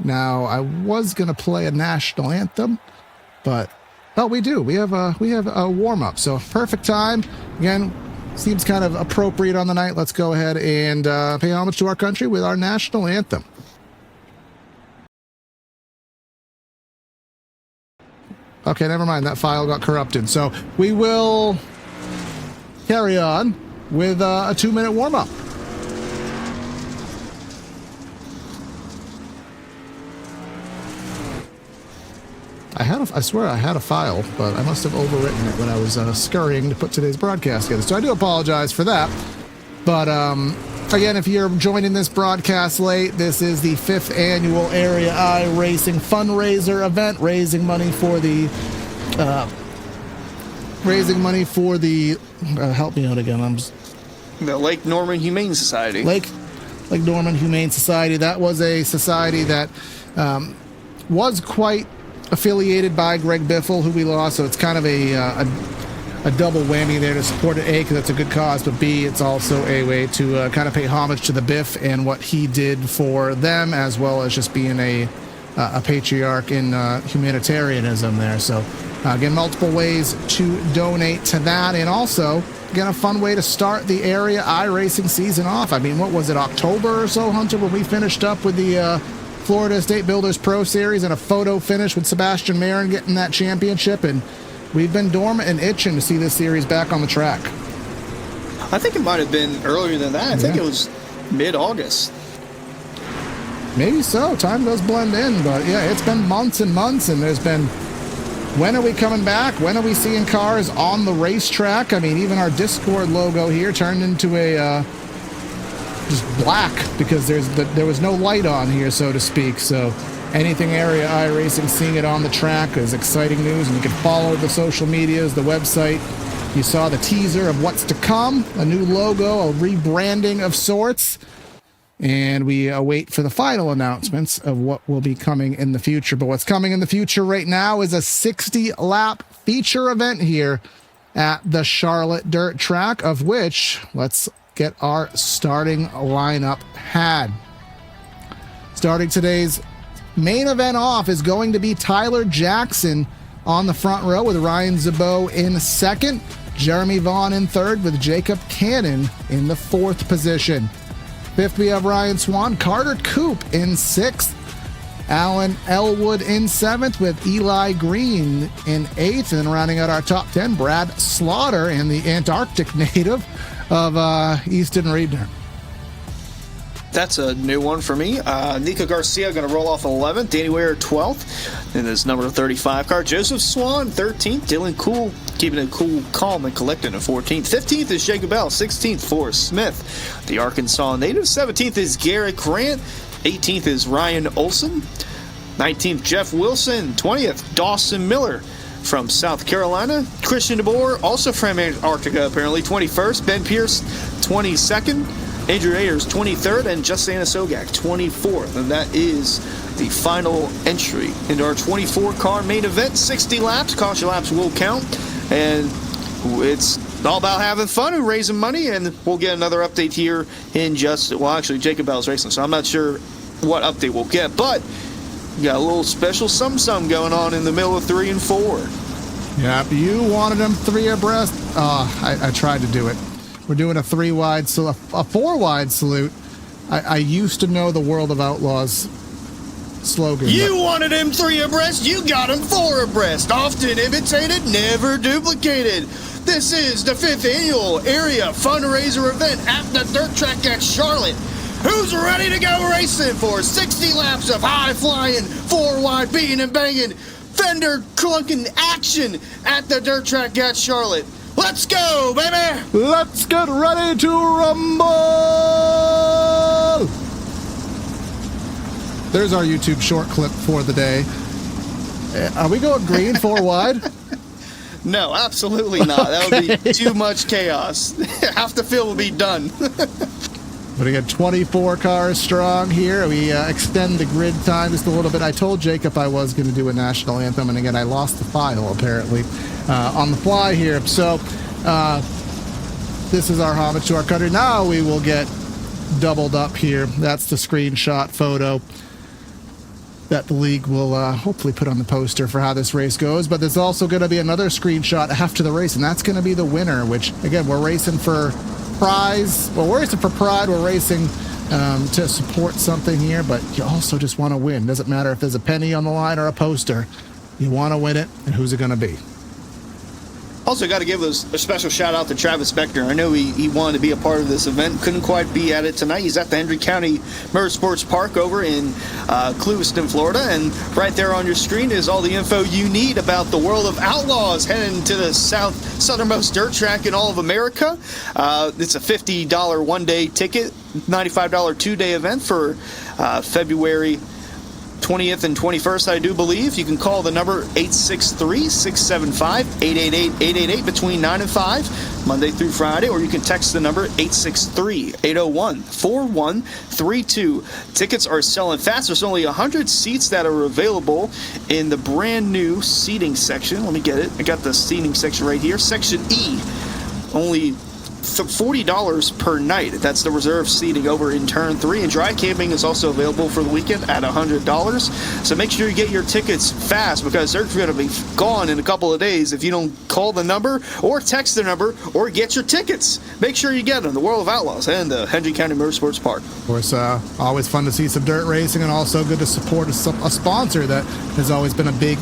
Now, I was going to play a national anthem, but we do. We have a warm-up, so perfect time. Again, seems kind of appropriate on the night. Let's go ahead and pay homage to our country with our national anthem. Okay, never mind. That file got corrupted. So we will carry on with a 2-minute warm-up. I swear I had a file, but I must have overwritten it when I was scurrying to put today's broadcast together. So I do apologize for that. But again, if you're joining this broadcast late, this is the 5th annual Area I Racing Fundraiser event, raising money for the help me out again. The Lake Norman Humane Society. Lake Norman Humane Society. That was a society that was quite affiliated by Greg Biffle, who we lost, so it's kind of a double whammy there to support it, A, because it's a good cause, but B, it's also a way to kind of pay homage to the Biff and what he did for them, as well as just being a patriarch in humanitarianism there. So again, multiple ways to donate to that, and also again, a fun way to start the Area I Racing season off. I mean, what was it, October or so, Hunter, when we finished up with the Florida State Builders Pro Series and a photo finish with Sebastian Marin getting that championship, and we've been dormant and itching to see this series back on the track. I think it might have been earlier than that. I think it was mid-August. Maybe so. Time does blend in, but yeah, it's been months and months, and there's been, when are we coming back? When are we seeing cars on the racetrack? I mean, even our Discord logo here turned into a just black because there was no light on here, so to speak. So anything Area I Racing, seeing it on the track is exciting news, and you can follow the social medias, the website. You saw the teaser of what's to come, a new logo, a rebranding of sorts, and we await for the final announcements of what will be coming in the future. But what's coming in the future right now is a 60-lap feature event here at the Charlotte Dirt Track, of which let's get our starting lineup had. Starting today's main event off is going to be Tyler Jackson on the front row with Ryan Zabot in second, Jeremy Vaughn in third with Jacob Cannon in the fourth position. Fifth, we have Ryan Swan, Carter Coop in sixth, Alan Elwood in seventh with Eli Green in eighth, and rounding out our top 10, Brad Slaughter and the Antarctic native of Easton Reedner. That's a new one for me. Nico Garcia going to roll off 11th. Danny Ware 12th in his number 35 car. Joseph Swan 13th. Dylan Cool keeping it cool, calm, and collected at 14th. 15th is Jacob Bell. 16th, Forrest Smith, the Arkansas native. 17th is Garrett Grant. 18th is Ryan Olson. 19th, Jeff Wilson. 20th, Dawson Miller from South Carolina. Christian DeBoer, also from Antarctica, apparently. 21st. Ben Pierce, 22nd. Andrew Ayers, 23rd, and Justana Sogak, 24th. And that is the final entry into our 24-car main event. 60 laps. Caution laps will count. And it's all about having fun and raising money. And we'll get another update here in just, well, actually, Jacob Bell's racing, so I'm not sure what update we'll get. But we got a little special something going on in the middle of 3 and 4. Yep, you wanted them 3 abreast. I tried to do it. We're doing a 3-wide, so a 4-wide salute. I used to know the World of Outlaws slogan. You wanted him 3 abreast, you got him 4 abreast. Often imitated, never duplicated. This is the 5th annual Area Fundraiser event at the Dirt Track at Charlotte. Who's ready to go racing for 60 laps of high-flying, 4-wide beating and banging, fender clunking action at the Dirt Track at Charlotte? Let's go, baby! Let's get ready to rumble! There's our YouTube short clip for the day. Are we going green 4-wide? No, absolutely not. That would be too much chaos. Half the field will be done. But again, 24 cars strong here. We extend the grid time just a little bit. I told Jacob I was going to do a national anthem, and again, I lost the file, apparently, on the fly here. So this is our homage to our country. Now we will get doubled up here. That's the screenshot photo that the league will hopefully put on the poster for how this race goes. But there's also going to be another screenshot after the race, and that's going to be the winner, which, again, we're racing for prize. Well, we're racing for pride. We're racing to support something here, but you also just want to win. Doesn't matter if there's a penny on the line or a poster. You want to win it, and who's it going to be? Also, got to give a special shout out to Travis Beckner. I know he wanted to be a part of this event, couldn't quite be at it tonight. He's at the Hendry County Motorsports Park over in Clewiston, Florida, and right there on your screen is all the info you need about the World of Outlaws heading to the southernmost dirt track in all of America. It's a $50 one-day ticket, $95 two-day event for February 20th and 21st, I do believe. You can call the number 863-675-888-888 between 9 and 5, Monday through Friday, or you can text the number 863-801-4132. Tickets are selling fast. There's only 100 seats that are available in the brand new seating section. Let me get it. I got the seating section right here. Section E. Only $40 per night. That's the reserved seating over in Turn 3. And dry camping is also available for the weekend at $100. So make sure you get your tickets fast, because they're going to be gone in a couple of days if you don't call the number or text the number or get your tickets. Make sure you get them. The World of Outlaws and the Hendry County Motorsports Park. Of course, always fun to see some dirt racing, and also good to support a sponsor that has always been a big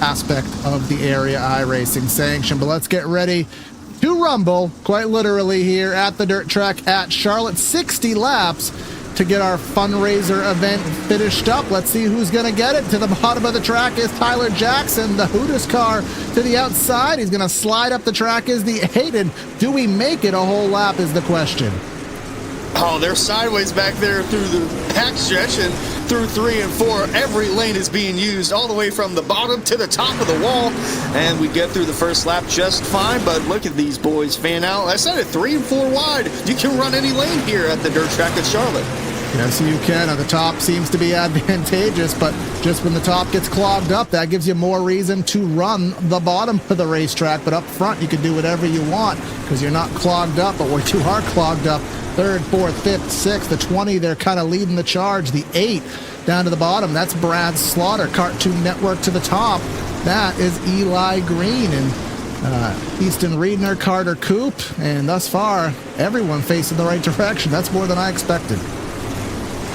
aspect of the area iRacing sanction. But let's get ready to rumble, quite literally, here at the dirt track at Charlotte. 60 laps to get our fundraiser event finished up. Let's see who's going to get it. To the bottom of the track is Tyler Jackson, the Hooters car to the outside. He's going to slide up the track is the Hayden. Do we make it a whole lap is the question. Oh, they're sideways back there through the backstretch, and through 3 and 4, every lane is being used all the way from the bottom to the top of the wall, and we get through the first lap just fine. But look at these boys fan out. I said it, 3 and 4 wide. You can run any lane here at the dirt track at Charlotte. Yes, you can. The top seems to be advantageous, but just when the top gets clogged up, that gives you more reason to run the bottom of the racetrack. But up front, you can do whatever you want because you're not clogged up. But where you are clogged up, 3rd, 4th, 5th, 6th, the 20, they're kind of leading the charge. The 8 down to the bottom, that's Brad Slaughter. Cartoon Network to the top, that is Eli Green and Easton Reedner, Carter Coop. And thus far, everyone facing the right direction. That's more than I expected.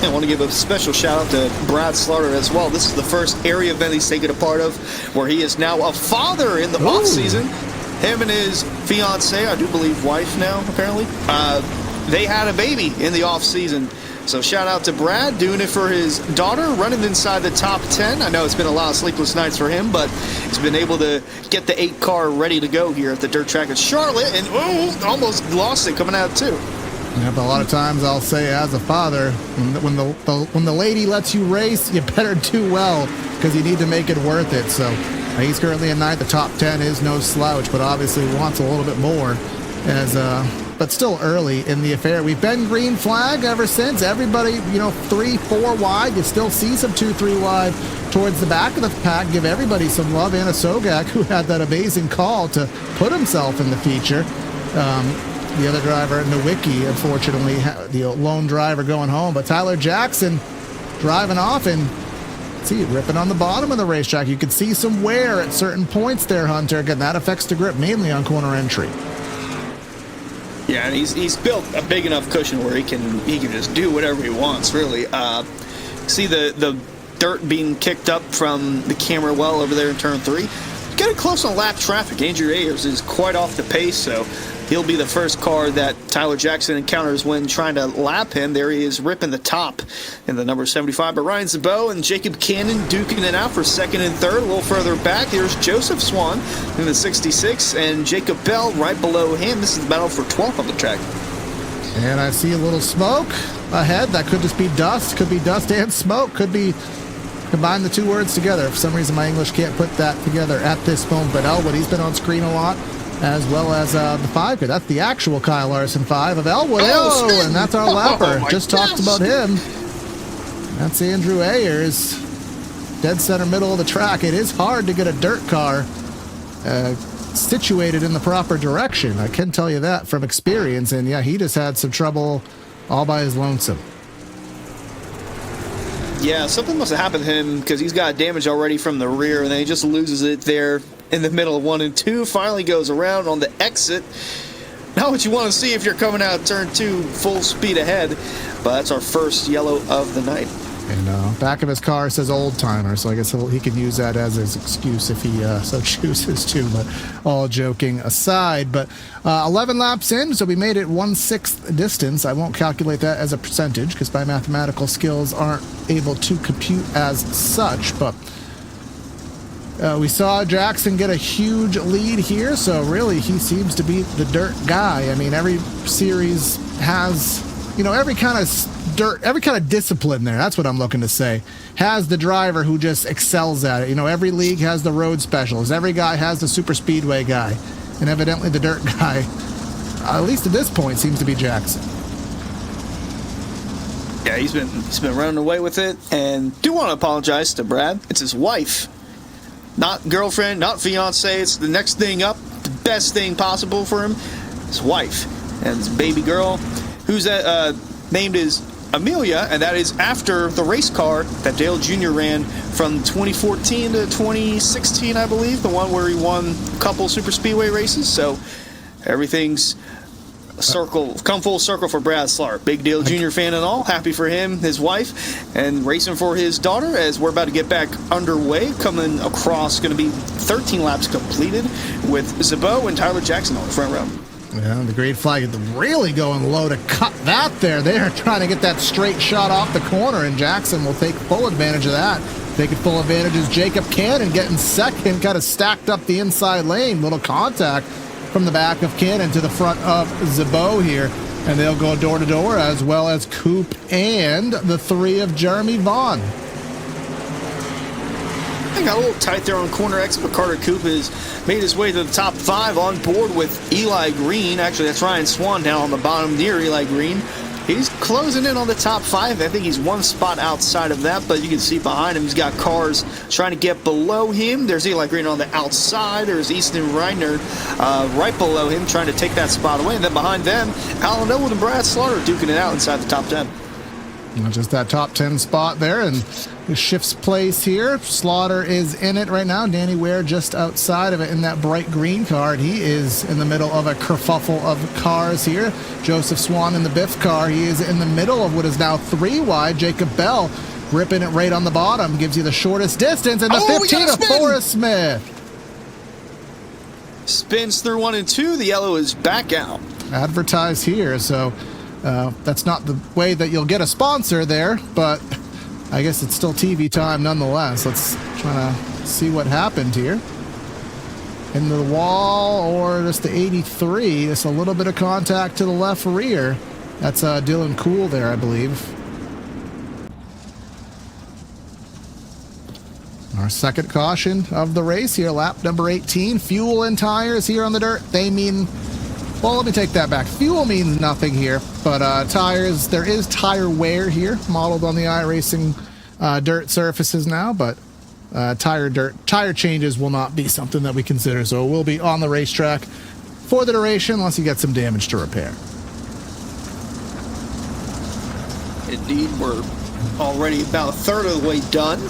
I want to give a special shout out to Brad Slaughter as well. This is the first area event he's taken a part of where he is now a father in the off season. Him and his fiance, I do believe wife now, apparently, they had a baby in the off season. So shout out to Brad, doing it for his daughter, running inside the top 10. I know it's been a lot of sleepless nights for him, but he's been able to get the 8 car ready to go here at the dirt track at Charlotte, and almost lost it coming out too. Yeah, but a lot of times I'll say, as a father, when the lady lets you race, you better do well because you need to make it worth it. So he's currently in 9th. The top 10 is no slouch, but obviously wants a little bit more. But still early in the affair. We've been green flag ever since. Everybody, 3, 4 wide. You still see some 2, 3 wide towards the back of the pack. Give everybody some love. Anna Sogak, who had that amazing call to put himself in the feature. The other driver, Nowicki, unfortunately, the lone driver going home. But Tyler Jackson driving off and see it ripping on the bottom of the racetrack. You can see some wear at certain points there, Hunter. Again, that affects the grip mainly on corner entry. Yeah, and he's built a big enough cushion where he can just do whatever he wants, really. See the dirt being kicked up from the camera well over there in turn 3. Getting close on lap traffic. Andrew Ayers is quite off the pace, so he'll be the first car that Tyler Jackson encounters when trying to lap him. There he is ripping the top in the number 75. But Ryan Zabot and Jacob Cannon duking it out for 2nd and 3rd. A little further back, here's Joseph Swan in the 66, and Jacob Bell right below him. This is the battle for 12th on the track. And I see a little smoke ahead. That could just be dust. Could be dust and smoke. Could be combine the two words together. For some reason, my English can't put that together at this moment. But Elwood, he's been on screen a lot, as well as the 5. That's the actual Kyle Larson 5 of Elwood. Oh, and that's our lapper. Just talked about him. That's Andrew Ayers. Dead center middle of the track. It is hard to get a dirt car situated in the proper direction. I can tell you that from experience. And yeah, he just had some trouble all by his lonesome. Yeah, something must have happened to him because he's got damage already from the rear, and then he just loses it there in the middle of 1 and 2. Finally goes around on the exit. Not what you want to see if you're coming out turn 2 full speed ahead, but that's our first yellow of the night. And back of his car says old timer, so I guess he can use that as his excuse if he so chooses to. But all joking aside, but 11 laps in, so we made it 1/6 distance. I won't calculate that as a percentage because my mathematical skills aren't able to compute as such. But we saw Jackson get a huge lead here, so really he seems to be the dirt guy. I mean, every series has, every kind of discipline there. That's what I'm looking to say. Has the driver who just excels at it. Every league has the road specialist. Every guy has the super speedway guy. And evidently the dirt guy, at least at this point, seems to be Jackson. Yeah, he's been running away with it. And do want to apologize to Brad. It's his wife. Not girlfriend, not fiance. It's the next thing up. The best thing possible for him. His wife. And his baby girl, who's named as Amelia, and that is after the race car that Dale Jr. ran from 2014 to 2016, I believe, the one where he won a couple super speedway races. So everything's come full circle for Brad Slaughter. Big Dale Jr. fan and all. Happy for him, his wife, and racing for his daughter as we're about to get back underway. Coming across, going to be 13 laps completed with Zabo and Tyler Jackson on the front row. Yeah, the green flag really going low to cut that there. They are trying to get that straight shot off the corner, and Jackson will take full advantage of that. Taking full advantage is Jacob Cannon getting second, kind of stacked up the inside lane. Little contact from the back of Cannon to the front of Zabo here, and they'll go door to door, as well as Coop and the 3 of Jeremy Vaughn. I got a little tight there on corner exit, but Carter Coop has made his way to the top 5 on board with Eli Green. Actually, that's Ryan Swan down on the bottom near Eli Green. He's closing in on the top 5. I think he's one spot outside of that, but you can see behind him he's got cars trying to get below him. There's Eli Green on the outside. There's Easton Reiner right below him trying to take that spot away. And then behind them, Alan Elwood and Brad Slaughter duking it out inside the top 10. Just that top 10 spot there, and it shifts place here. Slaughter is in it right now. Danny Ware just outside of it in that bright green car. He is in the middle of a kerfuffle of cars here. Joseph Swan in the Biff car. He is in the middle of what is now 3 wide. Jacob Bell ripping it right on the bottom. Gives you the shortest distance, and the 15 of Forrest Smith. Spins through 1 and 2. The yellow is back out. Advertised here, so that's not the way that you'll get a sponsor there, but I guess it's still TV time nonetheless. Let's try to see what happened here. Into the wall or just the 83. Just a little bit of contact to the left rear. That's Dylan Cool there, I believe. Our second caution of the race here, lap number 18. Fuel and tires here on the dirt. They mean, well, let me take that back. Fuel means nothing here, but tires, there is tire wear here, modeled on the iRacing dirt surfaces now, but tire changes will not be something that we consider, so it will be on the racetrack for the duration unless you get some damage to repair. Indeed, we're already about a third of the way done.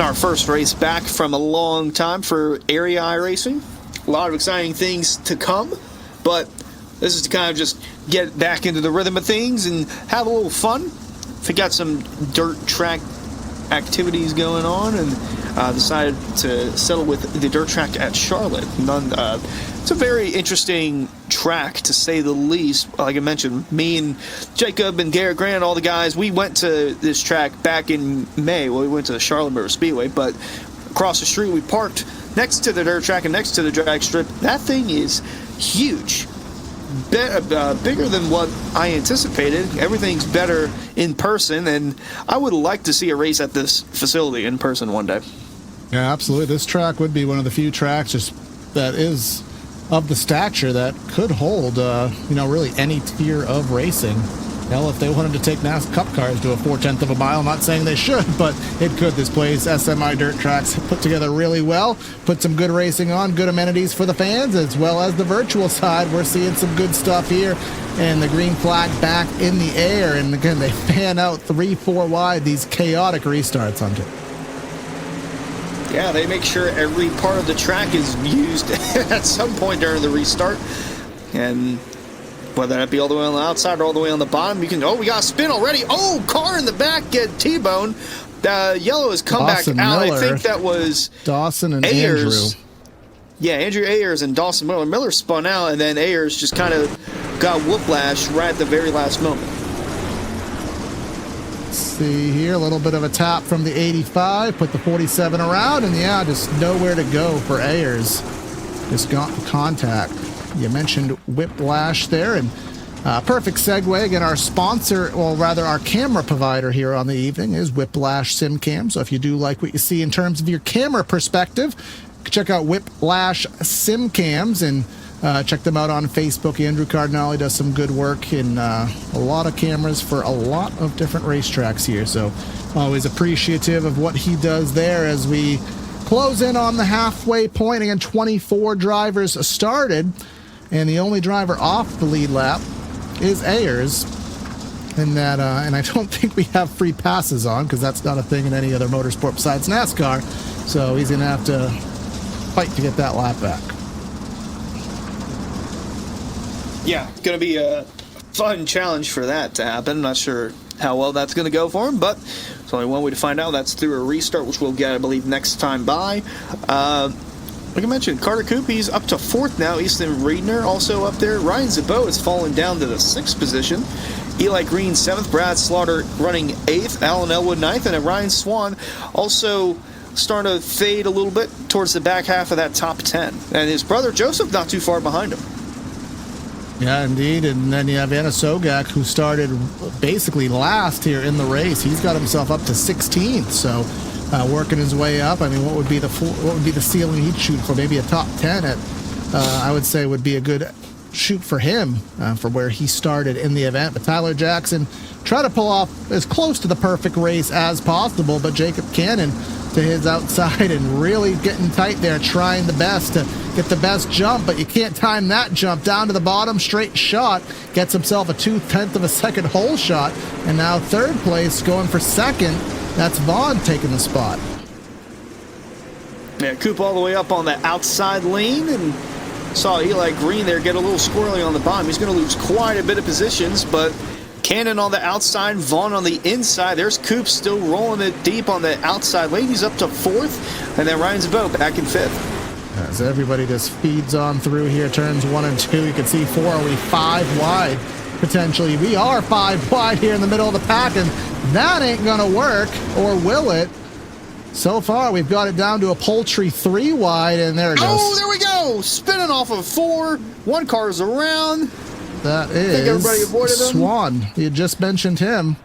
Our first race back from a long time for area iRacing. A lot of exciting things to come, but this is to kind of just get back into the rhythm of things and have a little fun. We got some dirt track activities going on, and decided to settle with the dirt track at Charlotte. It's a very interesting track, to say the least. Like I mentioned, me and Jacob and Garrett Grant, all the guys, we went to this track back in May. Well, we went to the Charlotte Motor Speedway, but across the street we parked next to the dirt track and next to the drag strip. That thing is huge. Bigger than what I anticipated. Everything's better in person, and I would like to see a race at this facility in person one day. Yeah, absolutely. This track would be one of the few tracks that is of the stature that could hold, really any tier of racing. Hell, if they wanted to take NASCAR Cup cars to a 4/10 of a mile, I'm not saying they should, but it could. This place, SMI Dirt Tracks, put together really well, put some good racing on, good amenities for the fans, as well as the virtual side. We're seeing some good stuff here, and the green flag back in the air, and again, they fan out 3-4 wide, these chaotic restarts, Hunter. Yeah, they make sure every part of the track is used at some point during the restart, and whether that be all the way on the outside or all the way on the bottom, you can. Oh, we got a spin already. Oh, car in the back get T-bone. Yellow has come Dawson back out. Miller, I think that was Dawson and Ayers. Andrew. Yeah, Andrew Ayers and Dawson Miller. Miller spun out, and then Ayers just kind of got whiplash right at the very last moment. Let's see here, a little bit of a tap from the 85, put the 47 around, and yeah, just nowhere to go for Ayers. Just got contact. You mentioned whiplash there, and perfect segue. Again, our sponsor, well, rather our camera provider here on the evening is Whiplash SimCam. So if you do like what you see in terms of your camera perspective, check out Whiplash SimCams and check them out on Facebook. Andrew Cardinale does some good work in a lot of cameras for a lot of different racetracks here. So always appreciative of what he does there as we close in on the halfway point. Again, 24 drivers started, and the only driver off the lead lap is Ayers. And I don't think we have free passes on, because that's not a thing in any other motorsport besides NASCAR. So he's going to have to fight to get that lap back. Yeah, it's going to be a fun challenge for that to happen. I'm not sure how well that's going to go for him, but there's only one way to find out. That's through a restart, which we'll get, I believe, next time by. Like I mentioned, Carter Coop, he's up to 4th now. Easton Reedner also up there. Ryan Zabot has fallen down to the 6th position. Eli Green 7th. Brad Slaughter running 8th. Alan Elwood 9th. And then Ryan Swan also starting to fade a little bit towards the back half of that top 10. And his brother Joseph not too far behind him. Yeah, indeed. And then you have Anna Sogak, who started basically last here in the race. He's got himself up to 16th. So working his way up. I mean, what would be the ceiling he'd shoot for? Maybe a top 10 at, I would say, would be a good shoot for him for where he started in the event. But Tyler Jackson tried to pull off as close to the perfect race as possible, but Jacob Cannon to his outside and really getting tight there, trying the best to get the best jump, but you can't time that jump. Down to the bottom, straight shot, gets himself a 0.2 of a second hole shot, and now 3rd place going for 2nd. That's Vaughn taking the spot. Yeah, Coop all the way up on the outside lane, and saw Eli Green there get a little squirrely on the bottom. He's going to lose quite a bit of positions, but Cannon on the outside, Vaughn on the inside. There's Coop still rolling it deep on the outside lane. He's up to 4th, and then Ryan Zabot back in 5th. As everybody just feeds on through here, turns 1 and 2. You can see 4, are we 5 wide? Potentially. We are 5 wide here in the middle of the pack, and that ain't going to work, or will it? So far, we've got it down to a paltry 3 wide, and there it goes. Oh, there we go! Spinning off of 4. 1 car's around. That is think everybody avoided him. Swan. You had just mentioned him.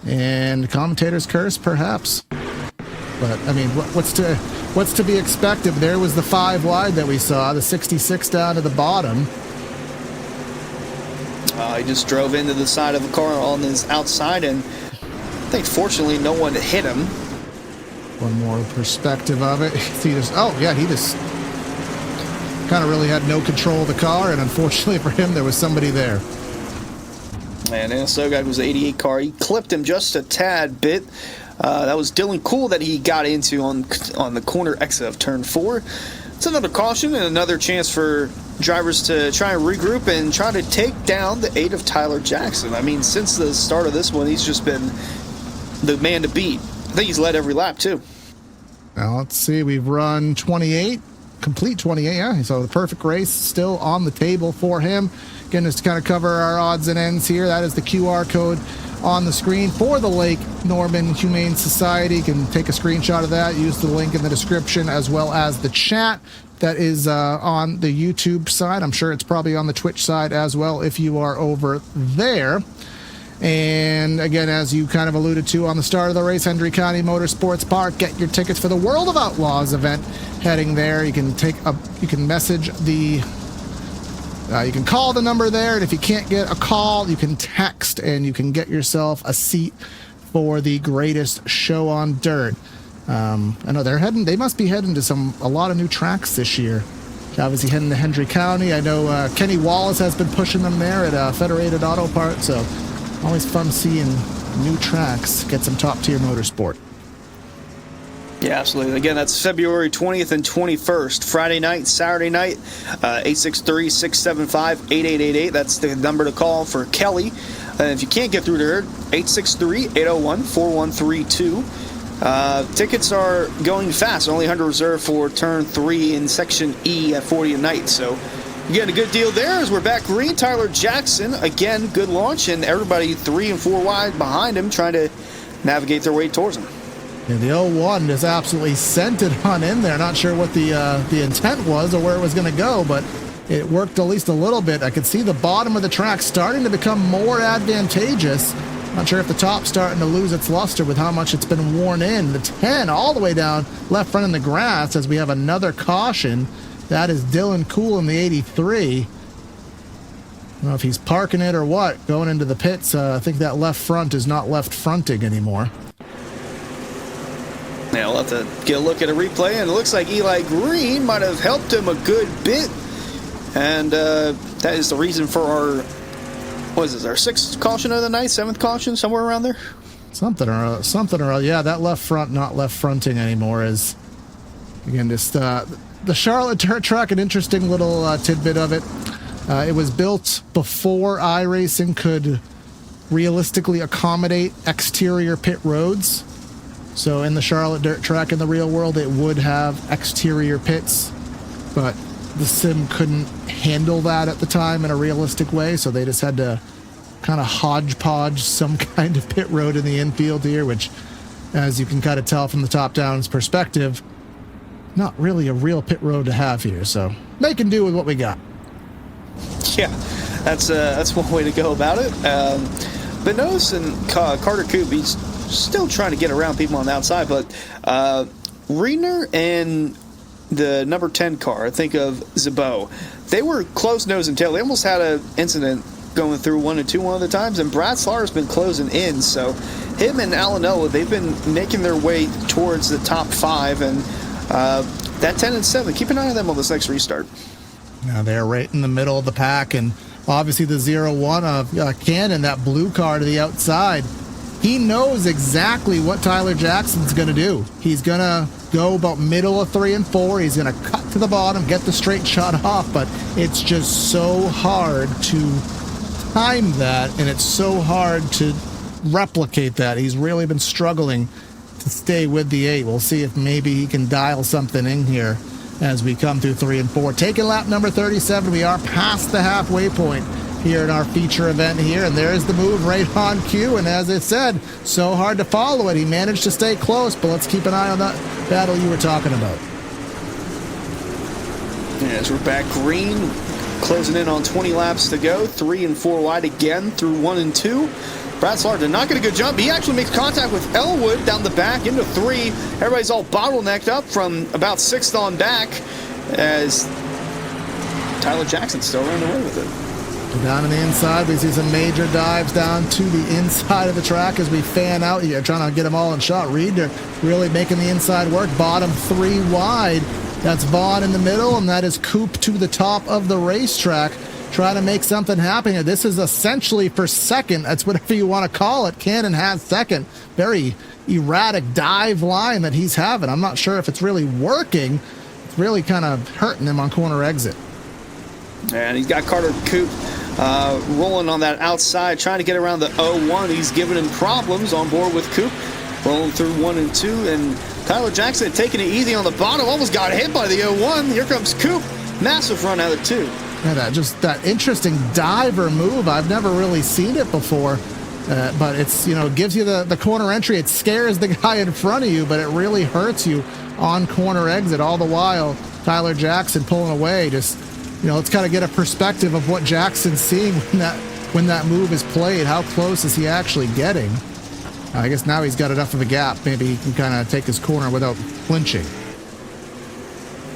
And commentator's curse, perhaps. But, I mean, what's to be expected? There was the 5 wide that we saw, the 66 down to the bottom. He just drove into the side of the car on his outside, and I think fortunately no one hit him. One more perspective of it. He just kind of really had no control of the car, and unfortunately for him, there was somebody there. And Sogak was the 88 car. He clipped him just a tad bit. That was Dylan Cool that he got into on the corner exit of turn 4. It's another caution and another chance for drivers to try and regroup and try to take down the 8 of Tyler Jackson. I mean, since the start of this one, he's just been the man to beat. I think he's led every lap, too. Now, let's see. We've run 28. Complete 28, yeah. So the perfect race still on the table for him. Again, just to kind of cover our odds and ends here, that is the QR code on the screen for the Lake Norman Humane Society. You can take a screenshot of that, use the link in the description, as well as the chat that is on the YouTube side. I'm sure it's probably on the Twitch side as well if you are over there. And again, as you kind of alluded to on the start of the race, Hendry County Motorsports Park, get your tickets for the World of Outlaws event heading there. You can message the You can call the number there, and if you can't get a call, you can text, and you can get yourself a seat for the greatest show on dirt. I know they must be heading to a lot of new tracks this year. Obviously heading to Hendry County. I know Kenny Wallace has been pushing them there at Federated Auto Parts, so always fun seeing new tracks get some top-tier motorsport. Yeah, absolutely. Again, that's February 20th and 21st, Friday night, Saturday night, 863-675-8888. That's the number to call for Kelly. If you can't get through to her, 863-801-4132. Tickets are going fast. Only 100 reserved for turn 3 in section E at 40 a night. So you get a good deal there. As we're back green, Tyler Jackson, again, good launch, and everybody 3 and 4 wide behind him trying to navigate their way towards him. Yeah, the 01 just absolutely sent it on in there. Not sure what the intent was or where it was going to go, but it worked at least a little bit. I could see the bottom of the track starting to become more advantageous. Not sure if the top's starting to lose its luster with how much it's been worn in. The 10 all the way down left front in the grass as we have another caution. That is Dylan Cool in the 83. I don't know if he's parking it or what, going into the pits. I think that left front is not left fronting anymore. Yeah, we'll have to get a look at a replay, and it looks like Eli Green might have helped him a good bit. And that is the reason for our 6th caution of the night, 7th caution, somewhere around there? Something or other. Yeah, that left front not left fronting anymore is, again, just the Charlotte dirt track, an interesting little tidbit of it. It was built before iRacing could realistically accommodate exterior pit roads. So in the Charlotte dirt track in the real world, it would have exterior pits, but the sim couldn't handle that at the time in a realistic way, so they just had to kind of hodgepodge some kind of pit road in the infield here, which, as you can kind of tell from the top-down's perspective, not really a real pit road to have here, so making do with what we got. Yeah, that's one way to go about it. But noticing Carter Coop, he's still trying to get around people on the outside, but Reedner and the number 10 car, I think of Zabo, they were close nose and tail. They almost had an incident going through 1 and 2 one of the times, and Brad Slaughter's been closing in, so him and Alanella, they've been making their way towards the top 5, and that 10 and 7, keep an eye on them on this next restart. Now they're right in the middle of the pack, and obviously the 0-1 of Cannon, that blue car to the outside, he knows exactly what Tyler Jackson's going to do. He's going to go about middle of 3 and 4. He's going to cut to the bottom, get the straight shot off, but it's just so hard to time that, and it's so hard to replicate that. He's really been struggling to stay with the 8. We'll see if maybe he can dial something in here as we come through 3 and 4. Taking lap number 37. We are past the halfway point here in our feature event here, and there's the move right on cue, and as I said, so hard to follow it. He managed to stay close, but let's keep an eye on that battle you were talking about. As we're back green, closing in on 20 laps to go, 3 and 4 wide again through 1 and 2. Brad Slaughter did not get a good jump. He actually makes contact with Elwood down the back into 3. Everybody's all bottlenecked up from about 6th on back as Tyler Jackson's still running away with it. Down on the inside, we see some major dives down to the inside of the track as we fan out here, trying to get them all in shot. Reed really making the inside work. Bottom 3 wide. That's Vaughn in the middle, and that is Coop to the top of the racetrack, trying to make something happen here. This is essentially for second. That's whatever you want to call it. Cannon has second. Very erratic dive line that he's having. I'm not sure if it's really working. It's really kind of hurting him on corner exit. And he's got Carter Coop rolling on that outside, trying to get around the 0-1. He's giving him problems on board with Coop, rolling through 1 and 2. And Tyler Jackson taking it easy on the bottom, almost got hit by the 0-1. Here comes Coop. Massive run out of 2. Yeah, that interesting diver move. I've never really seen it before. But it's, it gives you the corner entry. It scares the guy in front of you, but it really hurts you on corner exit. All the while, Tyler Jackson pulling away. Just, let's kind of get a perspective of what Jackson's seeing when that move is played. How close is he actually getting? I guess now he's got enough of a gap. Maybe he can kind of take his corner without flinching.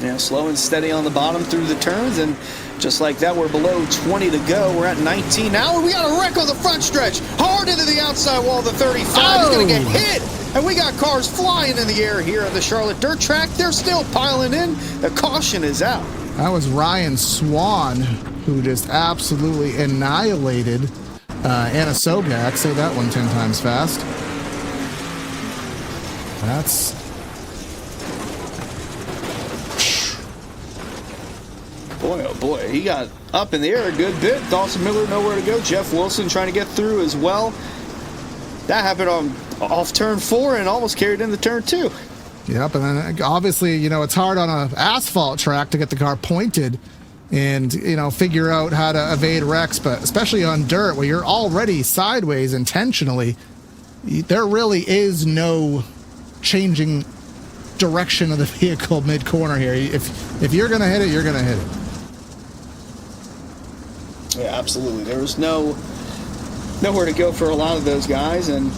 Yeah, slow and steady on the bottom through the turns, and just like that, we're below 20 to go. We're at 19 now, and we got a wreck on the front stretch. Hard into the outside wall of the 35. He's going to get hit, and we got cars flying in the air here at the Charlotte Dirt Track. They're still piling in. The caution is out. That was Ryan Swan, who just absolutely annihilated Anna Sobek. Say that one 10 times fast. That's... Boy, oh boy, he got up in the air a good bit. Dawson Miller nowhere to go. Jeff Wilson trying to get through as well. That happened off turn 4 and almost carried into turn 2. Yep, and then obviously, you know, it's hard on an asphalt track to get the car pointed and, you know, figure out how to evade wrecks, but especially on dirt where you're already sideways intentionally, there really is no changing direction of the vehicle mid-corner here. If you're going to hit it, you're going to hit it. Yeah, absolutely. There was nowhere to go for a lot of those guys, and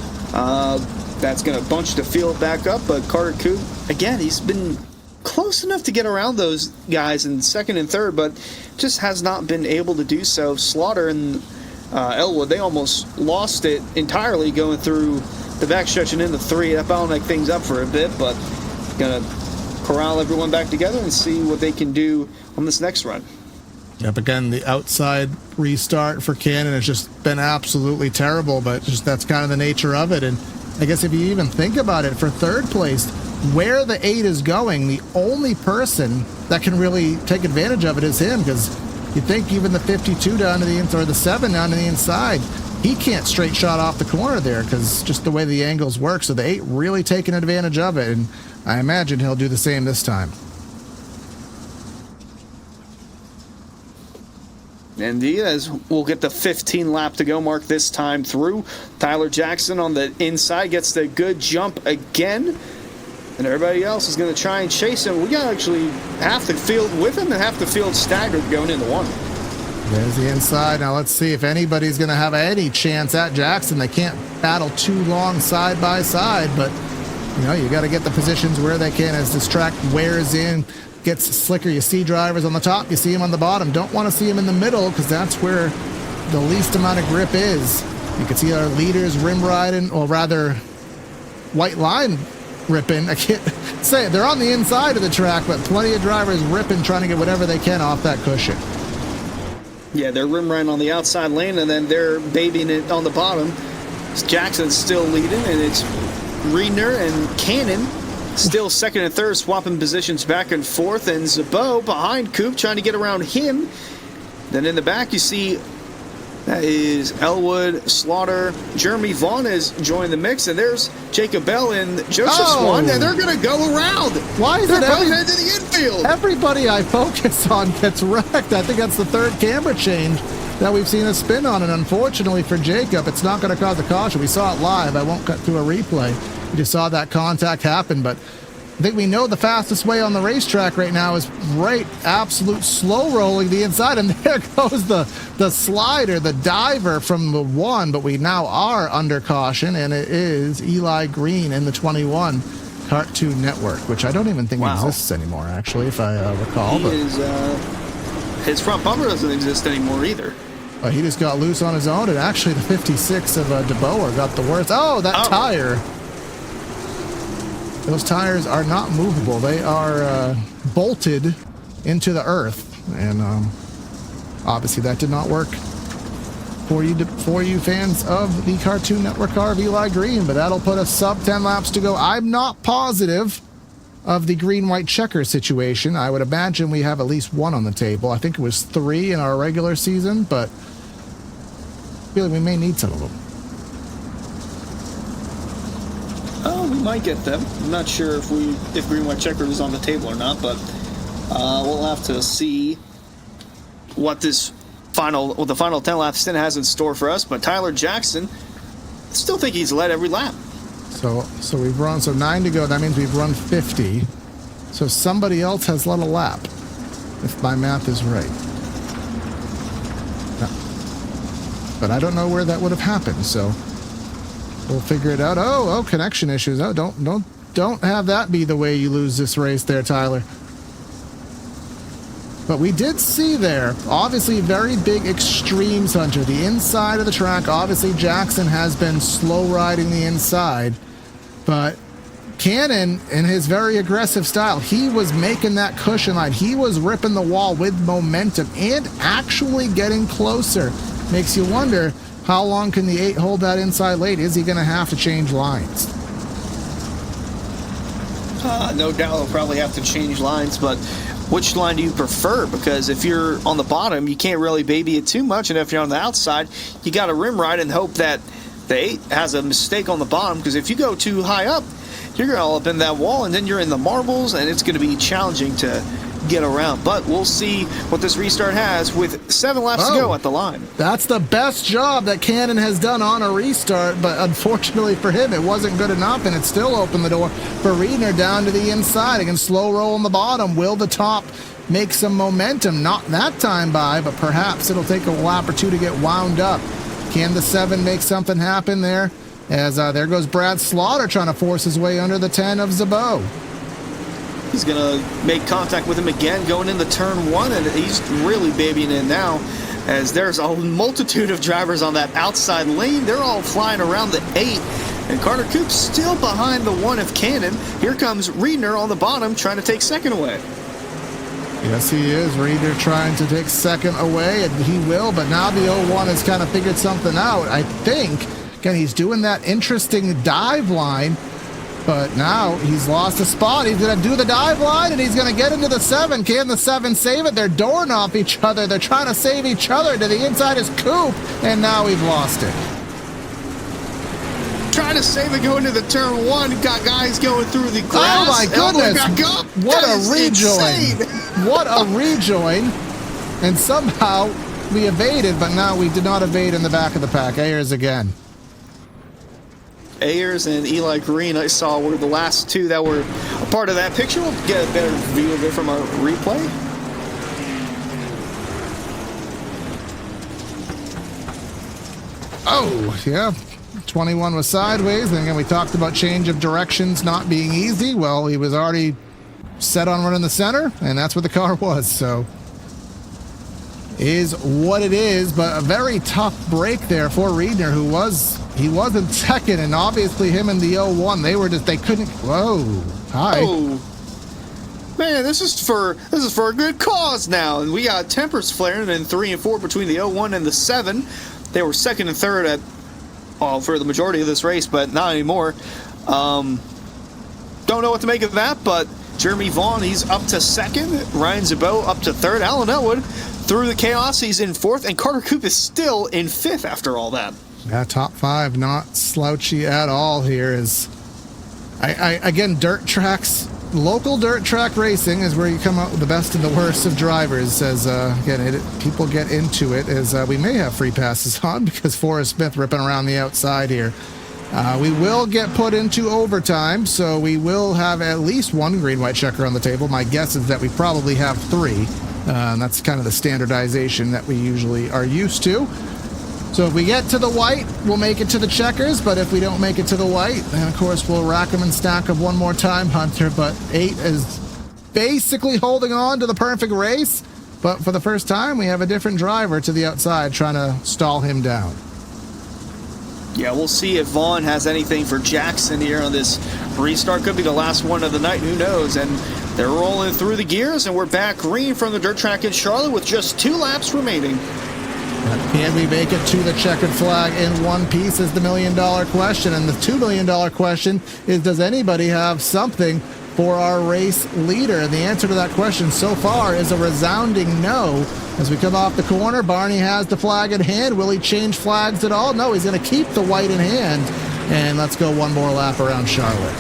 that's going to bunch the field back up. But Carter Coop, again, he's been close enough to get around those guys in second and third, but just has not been able to do so. Slaughter and Elwood, they almost lost it entirely going through the backstretch and into 3. That bottlenecked things up for a bit, but going to corral everyone back together and see what they can do on this next run. Yep, again, the outside restart for Cannon has just been absolutely terrible, but just that's kind of the nature of it. And I guess if you even think about it, for third place, where the 8 is going, the only person that can really take advantage of it is him, because you think even the 52 down to the inside, or the 7 down to the inside, he can't straight shot off the corner there because just the way the angles work. So the 8 really taking advantage of it, and I imagine he'll do the same this time. Indeed, as we'll get the 15 lap to go mark this time through. Tyler Jackson on the inside gets the good jump again, and everybody else is going to try and chase him. We got actually half the field with him and half the field staggered going into 1. There's the inside. Now let's see if anybody's going to have any chance at Jackson. They can't battle too long side by side, but you know, you got to get the positions where they can as this track wears in, gets slicker. You see drivers on the top, you see them on the bottom. Don't want to see them in the middle because that's where the least amount of grip is. You can see our leaders rim riding, or rather white line ripping. I can't say it. They're on the inside of the track, but plenty of drivers ripping, trying to get whatever they can off that cushion. Yeah, they're rim riding on the outside lane, and then they're babying it on the bottom. Jackson's still leading, and it's Reedner and Cannon still second and third, swapping positions back and forth, and Zabot behind Coop trying to get around him. Then in the back you see that is Elwood, Slaughter, Jeremy Vaughn has joined the mix, and there's Jacob Bell and Joseph Swan, and they're going to go around. Why is they're it going into the infield? Everybody I focus on gets wrecked. I think that's the third camera change that we've seen a spin on, and unfortunately for Jacob, it's not going to cause a caution. We saw it live. I won't cut through a replay. We just saw that contact happen, but I think we know the fastest way on the racetrack right now is right absolute slow rolling the inside, and there goes the slider, the diver from the 1, but we now are under caution, and it is Eli Green in the 21 Cartoon Network, which I don't even think exists anymore, actually, if I recall. His front bumper doesn't exist anymore either. He just got loose on his own, and actually the 56 of DeBoer got the worst. Oh, that tire. Those tires are not movable. They are bolted into the earth, and obviously that did not work for you fans of the Cartoon Network car of Eli Green, but that'll put us sub 10 laps to go. I'm not positive of the green-white checker situation. I would imagine we have at least 1 on the table. I think it was 3 in our regular season, but I feel like we may need some of them. Oh, we might get them. I'm not sure if green white checker is on the table or not, but we'll have to see what the final 10 lap stint has in store for us. But Tyler Jackson, I still think he's led every lap. So we've run 9 to go. That means we've run 50. So somebody else has led a lap, if my math is right. No. But I don't know where that would have happened. So we'll figure it out. Oh, connection issues. Oh, don't have that be the way you lose this race there, Tyler. But we did see there, obviously, very big extremes, Hunter. The inside of the track, obviously, Jackson has been slow riding the inside. But Cannon, in his very aggressive style, he was making that cushion line. He was ripping the wall with momentum and actually getting closer. Makes you wonder, how long can the 8 hold that inside lane? Is he going to have to change lines? No doubt he'll probably have to change lines, but which line do you prefer? Because if you're on the bottom, you can't really baby it too much, and if you're on the outside, you got to rim ride and hope that the 8 has a mistake on the bottom, because if you go too high up, you're going to all up in that wall, and then you're in the marbles, and it's going to be challenging to get around. But we'll see what this restart has with 7 laps to go at the line. That's the best job that Cannon has done on a restart, but unfortunately for him, it wasn't good enough, and it still opened the door for Riedner down to the inside. Again, slow roll on the bottom. Will the top make some momentum? Not that time by, but perhaps it'll take a lap or two to get wound up. Can the 7 make something happen there? As there goes Brad Slaughter trying to force his way under the 10 of Zabot. He's going to make contact with him again going into turn 1, and he's really babying it now, as there's a multitude of drivers on that outside lane. They're all flying around the 8, and Carter Coop's still behind the 1 of Cannon. Here comes Riedner on the bottom trying to take second away. Yes, he is. Riedner trying to take second away, and he will, but now the 01 has kind of figured something out, I think. Again, he's doing that interesting dive line, but now he's lost a spot. He's going to do the dive line, and he's going to get into the 7. Can the 7 save it? They're dooring off each other. They're trying to save each other. To the inside is Coop, and now we've lost it. Trying to save it going into the turn 1. Got guys going through the grass. Oh, my goodness. Back up. What That a is rejoin. insane. What a rejoin. And somehow we evaded, but now we did not evade in the back of the pack. Ayers again. Ayers and Eli Green, I saw, were the last 2 that were a part of that picture. We'll get a better view of it from our replay. Oh, yeah. 21 was sideways. And again, we talked about change of directions not being easy. Well, he was already set on running the center, and that's what the car was. So, is what it is, but a very tough break there for Riedner, who he wasn't second, and obviously him and the 01, they couldn't. Whoa, hi. Oh, man, this is for a good cause now, and we got tempers flaring in 3 and 4 between the 01 and the 7. They were second and third for the majority of this race, but not anymore. Don't know what to make of that, but Jeremy Vaughn, he's up to second. Ryan Zabot up to third. Alan Elwood, through the chaos, he's in fourth, and Carter Coop is still in fifth after all that. Yeah, top 5, not slouchy at all here. Again, dirt tracks, local dirt track racing is where you come out with the best and the worst of drivers. As again, people get into it. As we may have free passes on because Forrest Smith ripping around the outside here. We will get put into overtime, so we will have at least 1 green-white checker on the table. My guess is that we probably have 3. That's kind of the standardization that we usually are used to. So if we get to the white, we'll make it to the checkers, but if we don't make it to the white, then of course we'll rack them and stack them one more time, Hunter. But 8 is basically holding on to the perfect race, but for the first time, we have a different driver to the outside trying to stall him down. Yeah, we'll see if Vaughn has anything for Jackson here on this restart. Could be the last one of the night, who knows? And they're rolling through the gears, and we're back green from the dirt track in Charlotte with just 2 laps remaining. Can we make it to the checkered flag in one piece is the $1 million question. And the $2 million question is, does anybody have something for our race leader? And the answer to that question so far is a resounding no. As we come off the corner, Barney has the flag in hand. Will he change flags at all? No, he's going to keep the white in hand. And let's go one more lap around Charlotte.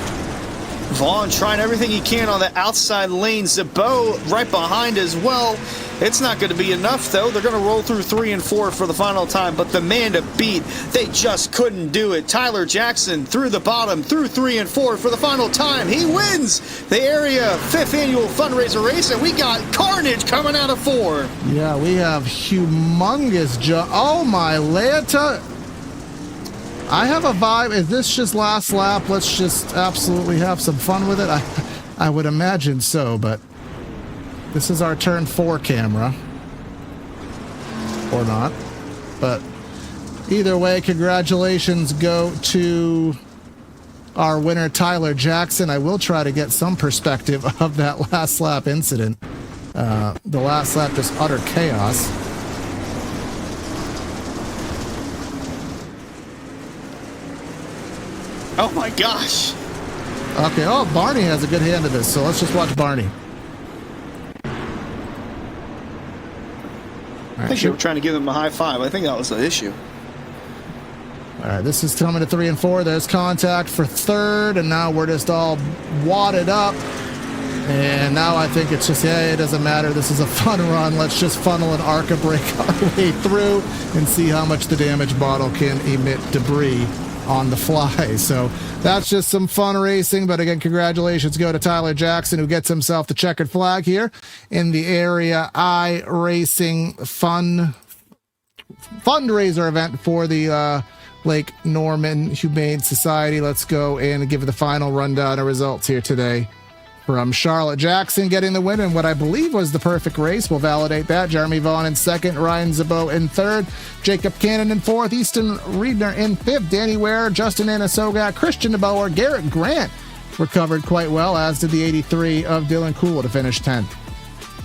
Vaughn trying everything he can on the outside lane. Zabot right behind as well. It's not going to be enough, though. They're going to roll through 3 and 4 for the final time, but the man to beat, they just couldn't do it. Tyler Jackson through the bottom, through 3 and 4 for the final time. He wins the area 5th annual fundraiser race, and we got carnage coming out of 4. Yeah, we have humongous oh my Lanta. I have a vibe. Is this just last lap? Let's just absolutely have some fun with it. I would imagine so, but This is our turn 4 camera. Or not. But either way, congratulations go to our winner, Tyler Jackson. I will try to get some perspective of that last lap incident. The last lap, just utter chaos. Oh my gosh. Okay, oh, Barney has a good hand at this, so let's just watch Barney. I think you were trying to give him a high five. I think that was the issue. All right, this is coming to 3 and 4. There's contact for third, and now we're just all wadded up. And now I think it's just, yeah, it doesn't matter. This is a fun run. Let's just funnel an ARCA brake our way through and see how much the damage bottle can emit debris on the fly. So that's just some fun racing. But again, congratulations go to Tyler Jackson, who gets himself the checkered flag here in the Area I Racing fundraiser event for the Lake Norman Humane Society. Let's go and give the final rundown of results here today. From Charlotte, Jackson getting the win in what I believe was the perfect race. We'll validate that. Jeremy Vaughn in second, Ryan Zabot in third, Jacob Cannon in fourth, Easton Riedner in fifth, Danny Ware, Justin Anasoga, Christian DeBoer, Garrett Grant recovered quite well, as did the 83 of Dylan Cool to finish 10th.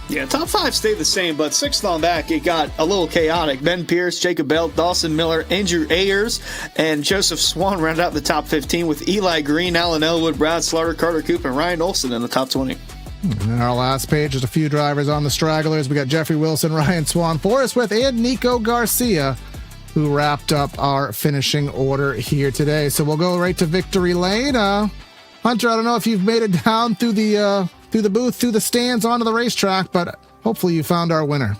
Yeah, top 5 stayed the same, but 6th on back, it got a little chaotic. Ben Pierce, Jacob Bell, Dawson Miller, Andrew Ayers, and Joseph Swan rounded out the top 15 with Eli Green, Alan Elwood, Brad Slaughter, Carter Coop, and Ryan Olson in the top 20. And in our last page, there's a few drivers on the stragglers. We got Jeffrey Wilson, Ryan Swan, Forrest With, and Nico Garcia, who wrapped up our finishing order here today. So we'll go right to victory lane. Hunter, I don't know if you've made it down through the booth, through the stands, onto the racetrack, but hopefully you found our winner.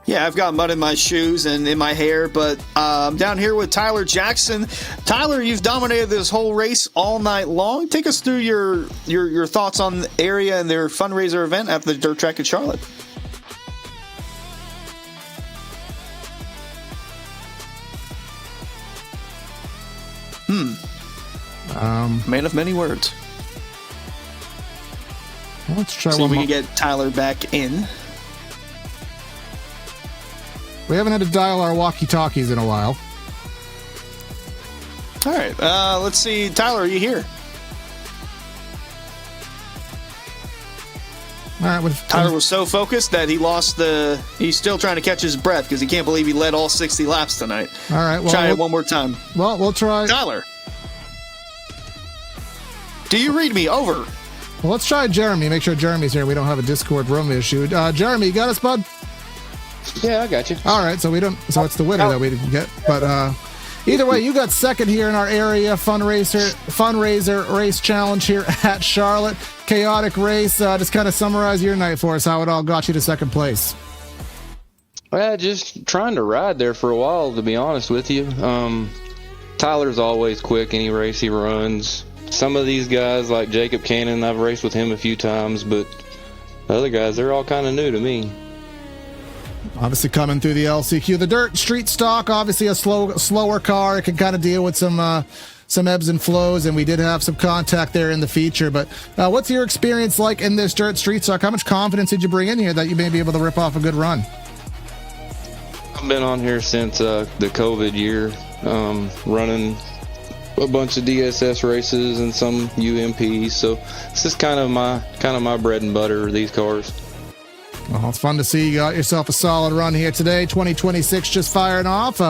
Yeah, I've got mud in my shoes and in my hair, but I'm down here with Tyler Jackson. Tyler, you've dominated this whole race all night long. Take us through your thoughts on the Area and their fundraiser event at the dirt track in Charlotte. Man of many words. Let's try See one if we more. can get Tyler back in. We haven't had to dial our walkie-talkies in a while. All right, let's see. Tyler, are you here? All right, Tyler was so focused that he lost he's still trying to catch his breath because he can't believe he led all 60 laps tonight. All right, well, try it one more time. Well, we'll try. Tyler, do you read me? Over. Well, let's try Jeremy. Make sure Jeremy's here. We don't have a Discord room issue. Jeremy, you got us, bud? Yeah, I got you. All right, so it's the winner that we didn't get. But either way, you got second here in our Area fundraiser race challenge here at Charlotte. Chaotic race. Just kind of summarize your night for us, how it all got you to second place. Well, just trying to ride there for a while, to be honest with you. Tyler's always quick any race he runs. Some of these guys, like Jacob Cannon, I've raced with him a few times, but the other guys, they're all kind of new to me. Obviously coming through the LCQ. The dirt street stock, obviously a slower car. It can kind of deal with some ebbs and flows, and we did have some contact there in the feature. But what's your experience like in this dirt street stock? How much confidence did you bring in here that you may be able to rip off a good run? I've been on here since the COVID year, running a bunch of DSS races and some UMPs. So this is kind of my bread and butter, these cars. Well, it's fun to see you got yourself a solid run here today. 2026 just firing off.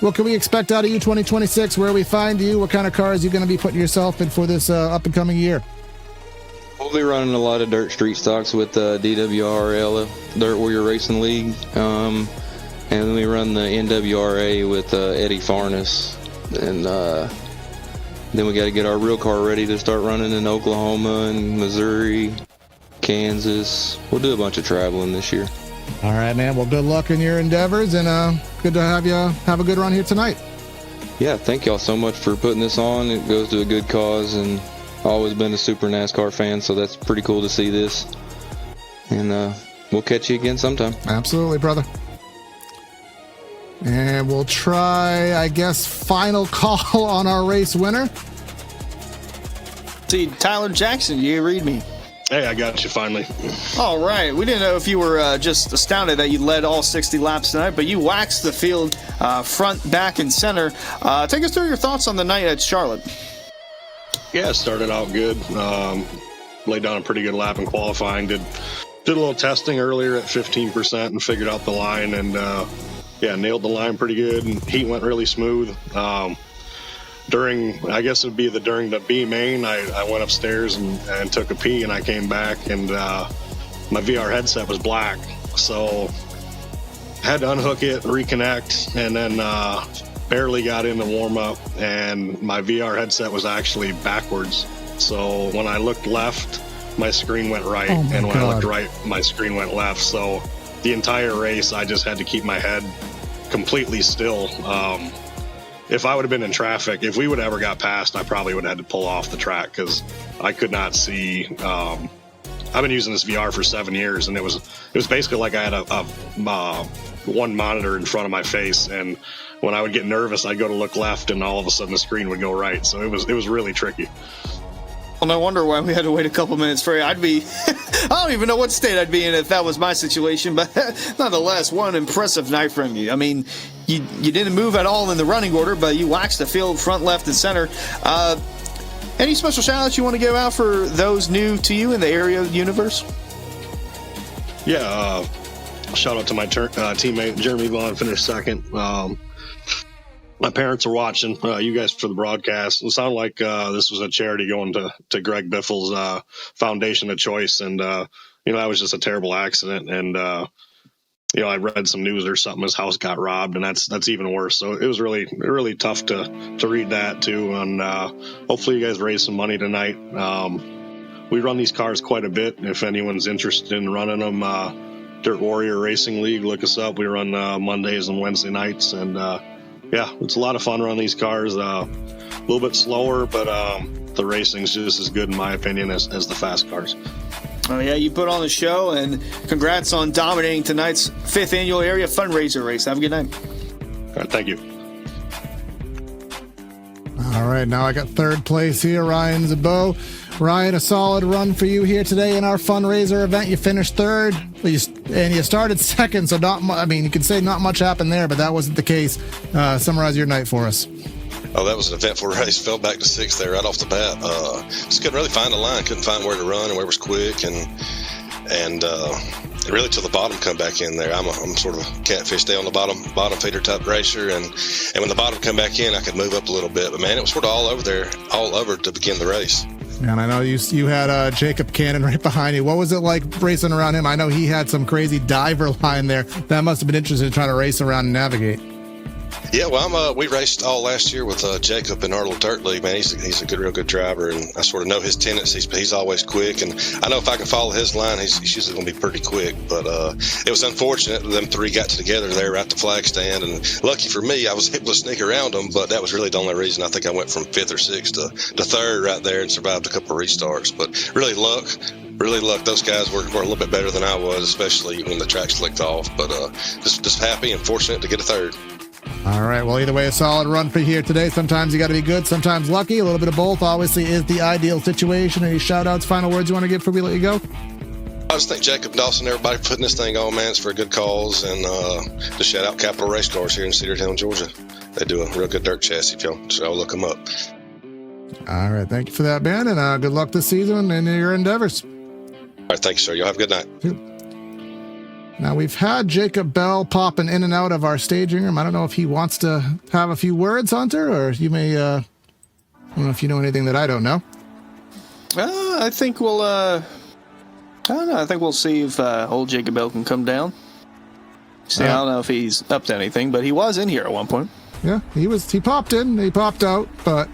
What can we expect out of you 2026? Where we find you? What kind of cars are you going to be putting yourself in for this up and coming year? We'll be running a lot of dirt street stocks with DWRL, Dirt Warrior Racing League. And then we run the NWRA with Eddie Farnes. And then we got to get our real car ready to start running in Oklahoma and Missouri, Kansas. We'll do a bunch of traveling this year. All right, man. Well, good luck in your endeavors, and good to have you have a good run here tonight. Yeah, thank y'all so much for putting this on. It goes to a good cause, and I've always been a super NASCAR fan, so that's pretty cool to see this. And we'll catch you again sometime. Absolutely, brother. And we'll try, I guess, final call on our race winner. See, Tyler Jackson, you read me. Hey, I got you finally. All right. We didn't know if you were just astounded that you led all 60 laps tonight, but you waxed the field front, back, and center. Take us through your thoughts on the night at Charlotte. Yeah, it started out good. Laid down a pretty good lap in qualifying. Did a little testing earlier at 15% and figured out the line, and nailed the line pretty good. And heat went really smooth. During the B main, I went upstairs and took a pee, and I came back, and my VR headset was black, so I had to unhook it, reconnect, and then barely got into warm up, and my VR headset was actually backwards. So when I looked left, my screen went right, and when I looked right, my screen went left. So the entire race, I just had to keep my head completely still. If I would have been in traffic, if we would have ever got past, I probably would have had to pull off the track because I could not see. I've been using this VR for 7 years, and it was basically like I had a one monitor in front of my face, and when I would get nervous, I'd go to look left, and all of a sudden the screen would go right. So it was really tricky. Well, no wonder why we had to wait a couple minutes for you. I don't even know what state I'd be in if that was my situation, but nonetheless, what an impressive night from you. I mean, you didn't move at all in the running order, but you waxed the field front, left, and center. Any special shout-outs you want to give out for those new to you in the area universe? Yeah, shout out to my teammate, Jeremy Vaughn, finished second. My parents are watching you guys for the broadcast. It sounded like this was a charity going to Greg Biffle's foundation of choice. And, that was just a terrible accident. And, I read some news or something. His house got robbed, and that's even worse. So it was really, really tough to read that, too. And hopefully you guys raise some money tonight. We run these cars quite a bit. If anyone's interested in running them, Dirt Warrior Racing League, look us up. We run Mondays and Wednesday nights. And, it's a lot of fun running these cars. A little bit slower, but the racing's just as good, in my opinion, as the fast cars. Oh, yeah, you put on the show, and congrats on dominating tonight's 5th annual area fundraiser race. Have a good night. All right, thank you. All right, now I got third place here, Ryan Zabot. Ryan, a solid run for you here today in our fundraiser event. You finished third, and you started second, so you could say not much happened there, but that wasn't the case. Summarize your night for us. Oh, that was an eventful race. Fell back to 6th there right off the bat. Just couldn't really find a line. Couldn't find where to run and where was quick, and really till the bottom come back in there. I'm sort of a catfish, stay on the bottom feeder type racer, and when the bottom come back in, I could move up a little bit. But man, it was sort of all over to begin the race. And I know you had Jacob Cannon right behind you. What was it like racing around him? I know he had some crazy diver line there. That must have been interesting trying to race around and navigate. Yeah, well, we raced all last year with Jacob in our little dirt league. Man, he's a real good driver, and I sort of know his tendencies. But he's always quick, and I know if I can follow his line, he's usually going to be pretty quick. But it was unfortunate them three got together there at the flag stand, and lucky for me, I was able to sneak around them. But that was really the only reason. I think I went from 5th or 6th to 3rd right there, and survived a couple of restarts. But really luck. Those guys were a little bit better than I was, especially when the track slicked off. But just happy and fortunate to get a 3rd. All right. Well, either way, a solid run for you here today. Sometimes you got to be good, sometimes lucky. A little bit of both obviously is the ideal situation. Any shout-outs, final words you want to give before we let you go? I just thank Jacob Dawson, everybody putting this thing on, man. It's for a good cause. And to shout out Capital Race Cars here in Cedartown, Georgia. They do a real good dirt chassis, if y'all look them up. All right. Thank you for that, Ben, and good luck this season in your endeavors. All right. Thank you, sir. Y'all have a good night. Now, we've had Jacob Bell popping in and out of our staging room. I don't know if he wants to have a few words, Hunter, or you may, I don't know if you know anything that I don't know. I think we'll, I don't know. I think we'll see if old Jacob Bell can come down. I don't know if he's up to anything, but he was in here at one point. Yeah, he popped in, he popped out, but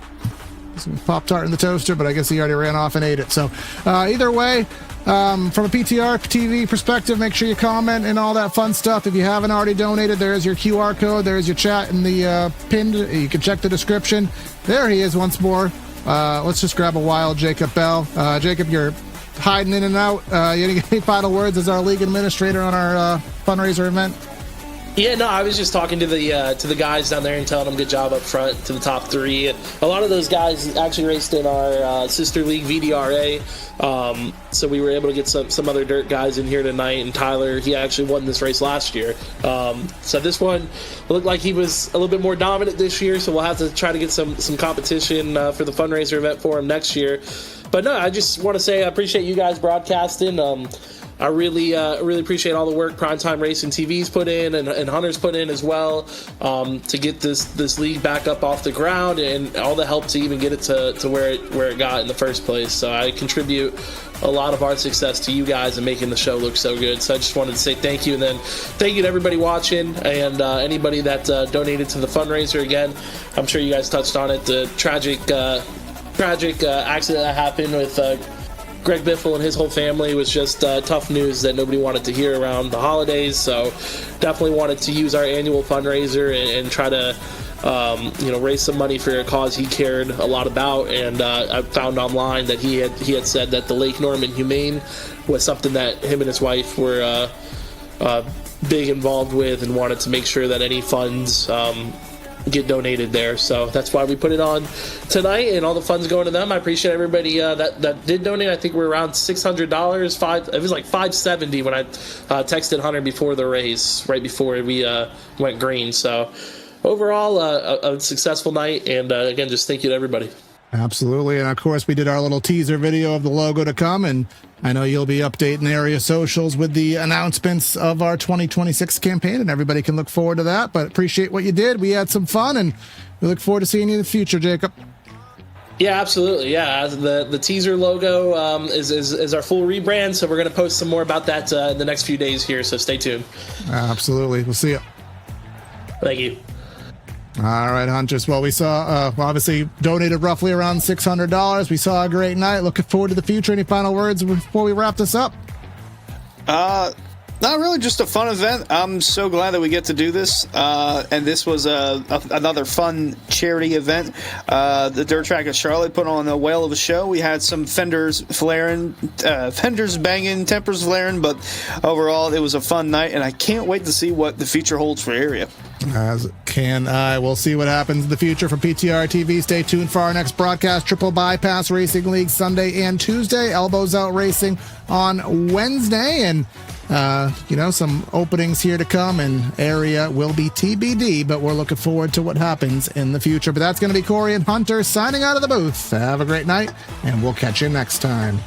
Pop-Tart in the toaster, but I guess he already ran off and ate it. So either way, from a PTR TV perspective, make sure you comment and all that fun stuff. If you haven't already donated, there's your QR code. There's your chat in the pinned. You can check the description. There he is once more. Let's just grab a wild Jacob Bell. Jacob, you're hiding in and out. Any final words as our league administrator on our fundraiser event? Yeah, no, I was just talking to the guys down there and telling them good job up front to the top three. A lot of those guys actually raced in our sister league VDRA, so we were able to get some other dirt guys in here tonight. And Tyler, he actually won this race last year, so this one looked like he was a little bit more dominant this year. So we'll have to try to get some competition for the fundraiser event for him next year. But no, I just want to say I appreciate you guys broadcasting. I really appreciate all the work Primetime Racing TV's put in and Hunter's put in as well, to get this league back up off the ground, and all the help to even get it to where it got in the first place. So I contribute a lot of our success to you guys and making the show look so good. So I just wanted to say thank you, and then thank you to everybody watching and anybody that donated to the fundraiser. Again, I'm sure you guys touched on it, the tragic accident that happened with Greg Biffle and his whole family was just tough news that nobody wanted to hear around the holidays. So definitely wanted to use our annual fundraiser and try to raise some money for a cause he cared a lot about. And I found online that he had said that the Lake Norman Humane was something that him and his wife were big involved with, and wanted to make sure that any funds get donated there. So that's why we put it on tonight, and all the funds going to them. I appreciate everybody that did donate. I think we're around $600. It was like $570 when I texted Hunter before the race, right before we went green. So overall, a successful night, and again, just thank you to everybody. Absolutely. And of course, we did our little teaser video of the logo to come, and I know you'll be updating area socials with the announcements of our 2026 campaign, and everybody can look forward to that. But appreciate what you did. We had some fun, and we look forward to seeing you in the future, Jacob. Yeah, absolutely. Yeah, the teaser logo is our full rebrand, so we're going to post some more about that in the next few days here, so stay tuned. Absolutely. We'll see you. Thank you. All right, Hunters. Well, we saw, obviously, donated roughly around $600. We saw a great night. Looking forward to the future. Any final words before we wrap this up? Not really, just a fun event. I'm so glad that we get to do this. And this was another fun charity event. The Dirt Track of Charlotte put on a whale of a show. We had some fenders flaring, fenders banging, tempers flaring, but overall it was a fun night, and I can't wait to see what the future holds for area. As can I. We'll see what happens in the future from PTR TV. Stay tuned for our next broadcast. Triple Bypass Racing League Sunday and Tuesday. Elbows Out Racing on Wednesday. And, some openings here to come, and area will be TBD, but we're looking forward to what happens in the future. But that's going to be Corey and Hunter signing out of the booth. Have a great night, and we'll catch you next time.